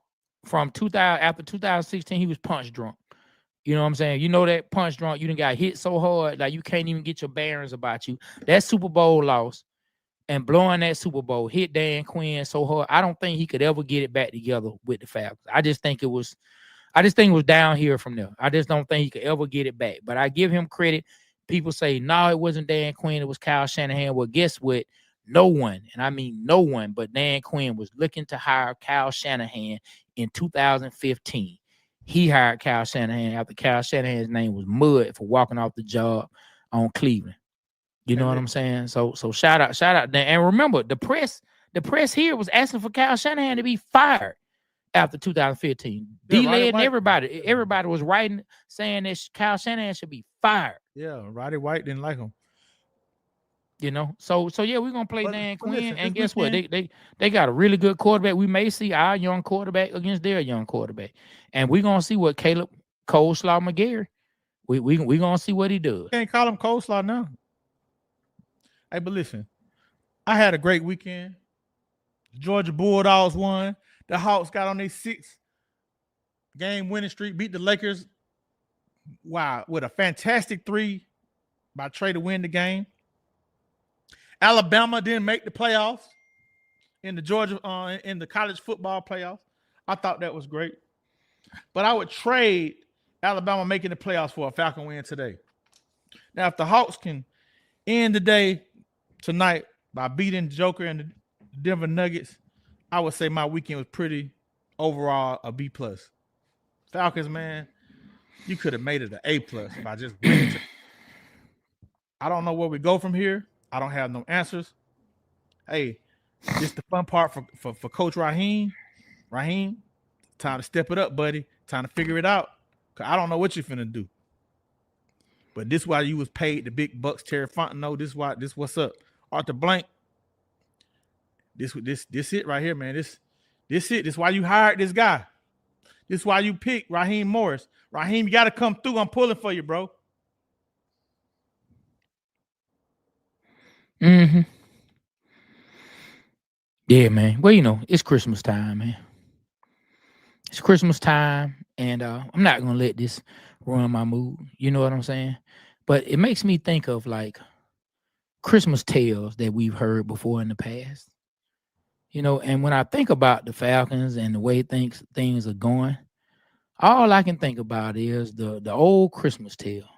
from 2000. After 2016, he was punch drunk. You know what I'm saying? You know that punch drunk, you done got hit so hard, like you can't even get your bearings about you. That Super Bowl loss and blowing that Super Bowl hit Dan Quinn so hard. I don't think he could ever get it back together with the Falcons. I just think it was down here from there. I just don't think he could ever get it back. But I give him credit. People say, no, it wasn't Dan Quinn, it was Kyle Shanahan. Well, guess what? No one, and I mean no one, but Dan Quinn was looking to hire Kyle Shanahan in 2015. He hired Kyle Shanahan after Kyle Shanahan's name was mud for walking off the job on Cleveland. You know what I'm saying? So shout out Dan. And remember, the press here was asking for Kyle Shanahan to be fired after 2015. D-Led and everybody was writing saying that Kyle Shanahan should be fired.
Yeah, Roddy White didn't like him.
You know, so yeah, we're gonna play Dan Quinn, and guess what? They got a really good quarterback. We may see our young quarterback against their young quarterback, and we're gonna see what Caleb Coleslaw McGarry. We gonna see what he does.
Can't call him Coleslaw now. Hey, but listen, I had a great weekend. The Georgia Bulldogs won. The Hawks got on their 6th game winning streak, beat the Lakers. Wow, with a fantastic 3 by Trey to win the game. Alabama didn't make the playoffs in the Georgia in the college football playoffs. I thought that was great. But I would trade Alabama making the playoffs for a Falcon win today. Now, if the Hawks can end the day tonight by beating Joker and the Denver Nuggets, I would say my weekend was pretty overall a B+. Falcons, man, you could have made it an A+ by just winning. I don't know where we go from here. I don't have no answers. Hey, this the fun part for Coach Raheem. Raheem, time to step it up, buddy. Time to figure it out. Cause I don't know what you're finna do. But this why you was paid the big bucks, Terry Fontenot. This what's up. Arthur Blank. This it right here, man. This it. This why you hired this guy. This why you picked Raheem Morris. Raheem, you gotta come through. I'm pulling for you, bro.
Mm-hmm. Yeah, man. Well, you know, it's Christmas time, man. It's Christmas time, and I'm not gonna let this ruin my mood. You know what I'm saying? But it makes me think of like Christmas tales that we've heard before in the past. You know, and when I think about the Falcons and the way things are going, all I can think about is the old Christmas tale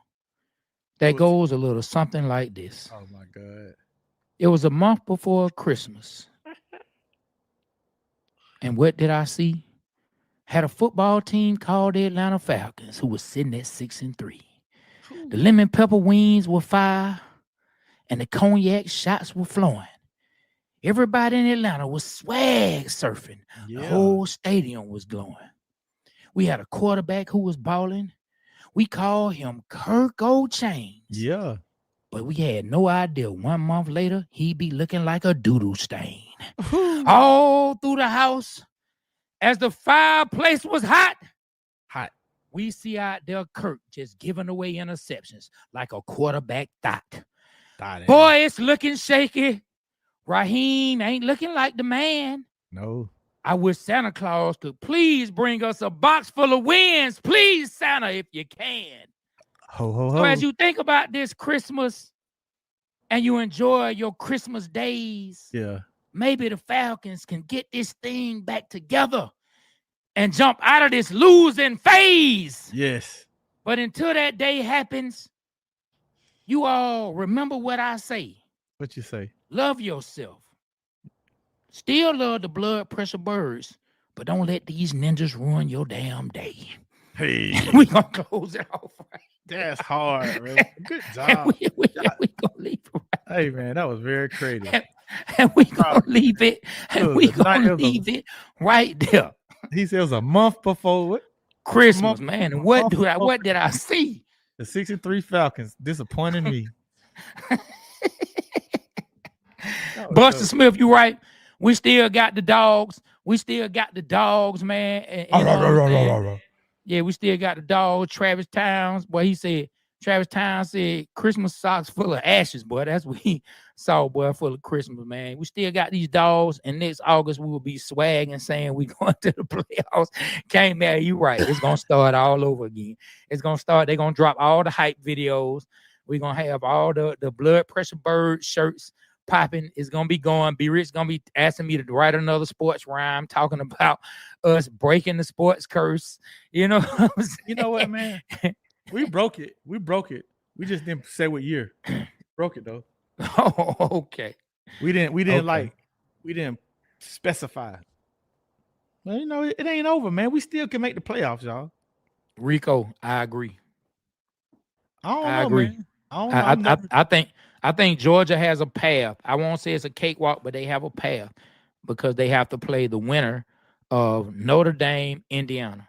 that goes a little something like this.
Oh my God.
It was a month before Christmas. And what did I see? Had a football team called the Atlanta Falcons who was sitting at 6-3. The lemon pepper wings were fire, and the cognac shots were flowing. Everybody in Atlanta was swag surfing.
Yeah.
The whole stadium was glowing. We had a quarterback who was balling. We called him Kirk Gold Chains.
Yeah.
But we had no idea 1 month later, he'd be looking like a doodle stain. All through the house, as the fireplace was hot, we see out there Kirk just giving away interceptions like a quarterback thought. Boy, it's looking shaky. Raheem ain't looking like the man.
No.
I wish Santa Claus could please bring us a box full of wins. Please, Santa, if you can.
Ho, ho, ho.
So as you think about this Christmas and you enjoy your Christmas days, maybe the Falcons can get this thing back together and jump out of this losing phase.
Yes.
But until that day happens, you all remember what I say.
What you say?
Love yourself. Still love the blood pressure birds, but don't let these ninjas ruin your damn day.
Hey.
We gonna close it off right.
That's hard, man. Good job.
we gonna leave it right.
Hey, man, that was very creative.
And we gonna leave it. And we gonna leave it right there.
He said it was a month before
Christmas, man. And what did I see?
The 6-3 Falcons disappointing me.
Buster Smith, you right. We still got the dogs. We still got the dogs, man. Yeah, we still got the dogs. Travis Towns, boy, he said, Travis Towns said, Christmas socks full of ashes, boy. That's what he saw, boy, full of Christmas, man. We still got these dogs, and next August we will be swagging, saying we going to the playoffs. Can't man, you right. It's going to start all over again. It's going to start. They're going to drop all the hype videos. We're going to have all the blood pressure bird shirts popping. Is gonna be going. B Rich gonna be asking me to write another sports rhyme talking about us breaking the sports curse. You know what I'm saying?
You know what, man? We broke it. We just didn't say what year. Broke it though.
Oh, okay.
We didn't specify. Well, you know, it ain't over, man. We still can make the playoffs, y'all.
Rico, I agree.
I
agree.
Man.
I think Georgia has a path. I won't say it's a cakewalk, but they have a path because they have to play the winner of Notre Dame, Indiana.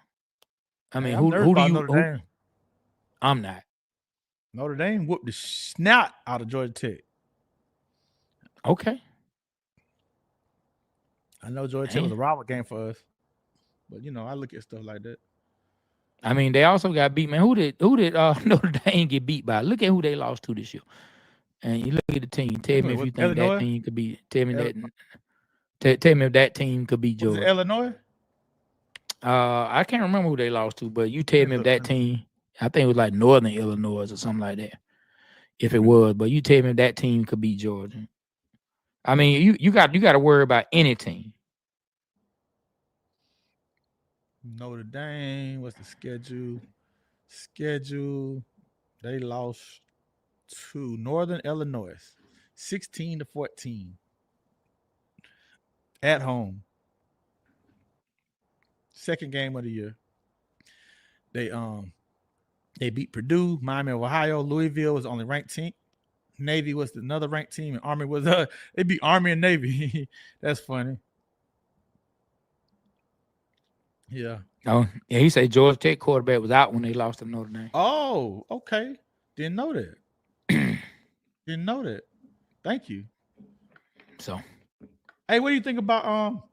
I mean, who do you?
Notre Dame.
I'm not.
Notre Dame whooped the snout out of Georgia Tech.
Okay.
I know Georgia Tech was a rival game for us, but you know, I look at stuff like that.
I mean, they also got beat, man. Who did Notre Dame get beat by? Look at who they lost to this year. And you look at the team. Tell me if you think that team could be. Tell me if that team could be Georgia.
Was it Illinois?
I can't remember who they lost to, but you tell me if that team. I think it was like Northern Illinois or something like that. If it was, but you tell me if that team could beat Georgia. I mean, you got to worry about any team.
Notre Dame. What's the schedule? They lost to Northern Illinois, 16-14 at home. Second game of the year. They beat Purdue, Miami of Ohio. Louisville was only ranked team. Navy was another ranked team, and Army was they beat Army and Navy. That's funny. Yeah.
Oh, yeah. He said Georgia Tech quarterback was out when they lost to Notre Dame.
Oh, okay. Didn't know that. Didn't know that. Thank you.
So,
hey, what do you think about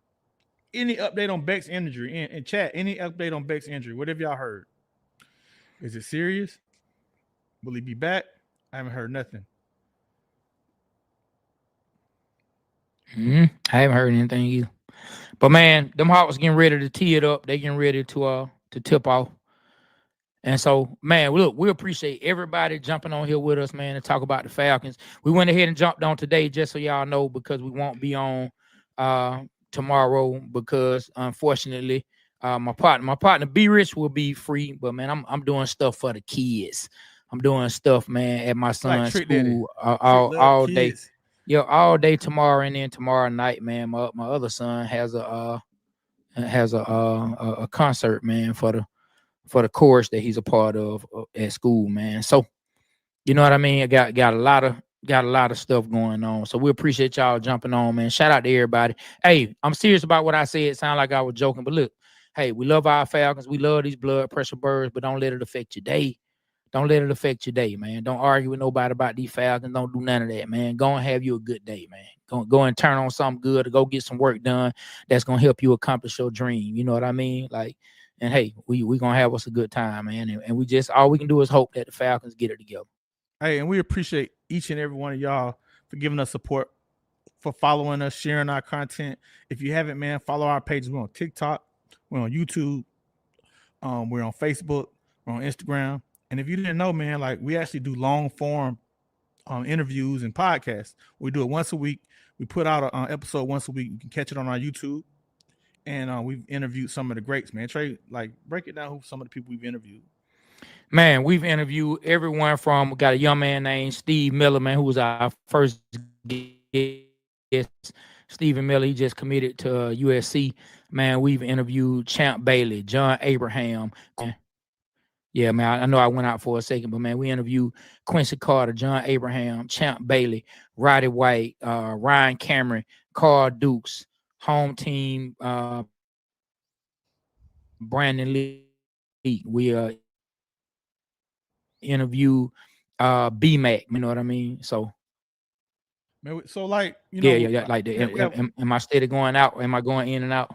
any update on Beck's injury in chat? Any update on Beck's injury? What have y'all heard? Is it serious? Will he be back? I haven't heard nothing.
I haven't heard anything either. But man, them Hawks getting ready to tee it up. They getting ready to tip off. And so, man, look, we appreciate everybody jumping on here with us, man, to talk about the Falcons. We went ahead and jumped on today, just so y'all know, because we won't be on tomorrow because, unfortunately, my partner B Rich will be free. But man, I'm doing stuff for the kids. I'm doing stuff, man, at my son's school all day. Yeah, all day tomorrow, and then tomorrow night, man, my other son has a concert, man, for the course that he's a part of at school, man. So You know what I mean? I got a lot of stuff going on. So we appreciate y'all jumping on, man. Shout out to everybody. Hey, I'm serious about what I said. It sounded like I was joking, but look, hey, we love our Falcons. We love these blood pressure birds, but don't let it affect your day. Don't let it affect your day, man. Don't argue with nobody about these Falcons. Don't do none of that, man. Go and have you a good day, man. Go and turn on something good, or go get some work done that's gonna help you accomplish your dream. You know what I mean? Like, and hey, we gonna have us a good time, man. And we just, all we can do is hope that the Falcons get it together.
Hey, and we appreciate each and every one of y'all for giving us support, for following us, sharing our content. If you haven't, man, follow our pages. We're on TikTok, we're on YouTube, we're on Facebook, we're on Instagram. And if you didn't know, man, like, we actually do long form interviews and podcasts. We do it once a week. We put out an episode once a week. You can catch it on our YouTube. And we've interviewed some of the greats, man. Trey, like, break it down who some of the people we've interviewed.
Man, we've interviewed everyone from, we got a young man named Steve Miller, man, who was our first guest. Stephen Miller, he just committed to USC. Man, we've interviewed Champ Bailey, John Abraham. Yeah, man, I know I went out for a second, but, man, we interviewed Quincy Carter, John Abraham, Champ Bailey, Roddy White, Ryan Cameron, Carl Dukes, home team, Brandon Lee. We interview B-Mac, you know what I mean? So,
man, so, like, you know,
yeah, like that. Am I steady going out? Am I going in and out?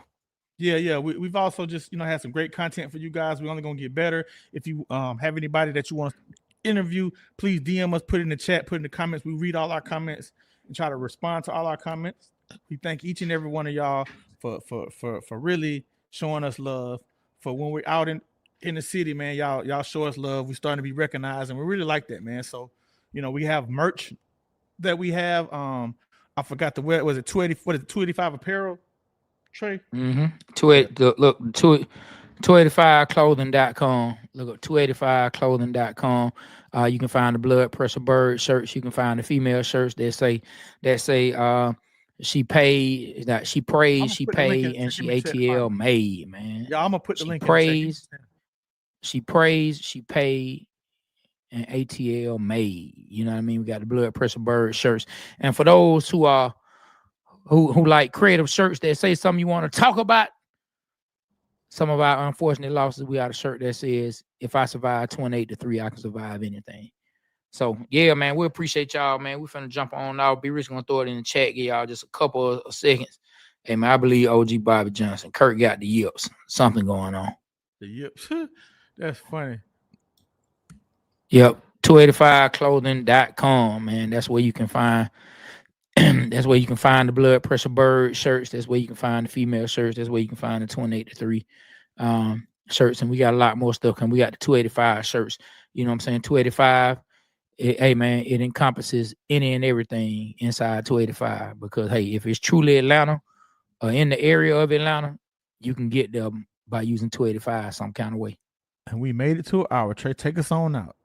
Yeah. We've also just, had some great content for you guys. We're only gonna get better. If you have anybody that you want to interview, please DM us, put it in the chat, put it in the comments. We read all our comments and try to respond to all our comments. We thank each and every one of y'all for really showing us love. For when we're out in the city, man, y'all show us love. We're starting to be recognized, and we really like that, man. So, we have merch that we have. I forgot the where was it 280? What is it, 285 apparel? Trey?
Mm-hmm. 285clothing.com. Look up 285clothing.com. You can find the blood pressure bird shirts. You can find the female shirts that say she paid, that she prays, she paid, and she ATL made, man.
Yeah, I'm gonna put the link
in. She prays, she paid, and ATL made. You know what I mean? We got the blood pressure bird shirts. And for those who are who like creative shirts that say something you want to talk about, some of our unfortunate losses, we got a shirt that says, if I survive 28-3, I can survive anything. So, yeah, man, we appreciate y'all, man. We're finna jump on now. Be Rich gonna throw it in the chat, give y'all just a couple of seconds. Hey, man, I believe OG Bobby Johnson. Kirk got the yips. Something going on.
The yips. That's funny.
Yep. 285clothing.com, man. That's where you can find the blood pressure bird shirts. That's where you can find the female shirts. That's where you can find the 28-3 shirts. And we got a lot more stuff. And we got the 285 shirts. You know what I'm saying? 285. Hey, man, it encompasses any and everything inside 285. Because, hey, if it's truly Atlanta or in the area of Atlanta, you can get them by using 285 some kind of way.
And we made it to an hour. Trey, take us on out.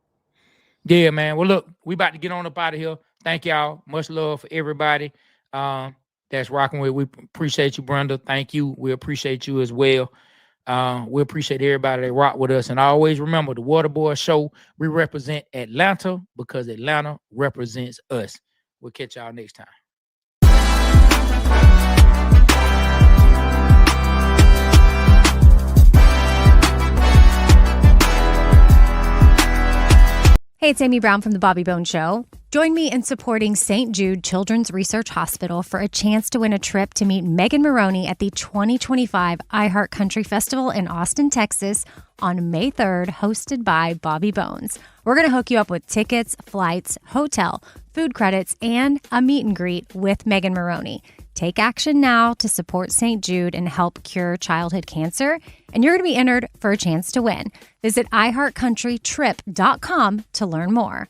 Yeah, man. Well, look, we about to get on up out of here. Thank y'all. Much love for everybody that's rocking with. We appreciate you, Brenda. Thank you. We appreciate you as well. We appreciate everybody that rock with us. And always remember, the Waterboyz Show, we represent Atlanta because Atlanta represents us. We'll catch y'all next time.
Hey, it's Amy Brown from The Bobby Bones Show. Join me in supporting St. Jude Children's Research Hospital for a chance to win a trip to meet Megan Maroney at the 2025 iHeart Country Festival in Austin, Texas on May 3rd, hosted by Bobby Bones. We're going to hook you up with tickets, flights, hotel, food credits, and a meet and greet with Megan Maroney. Take action now to support St. Jude and help cure childhood cancer, and you're going to be entered for a chance to win. Visit iHeartCountryTrip.com to learn more.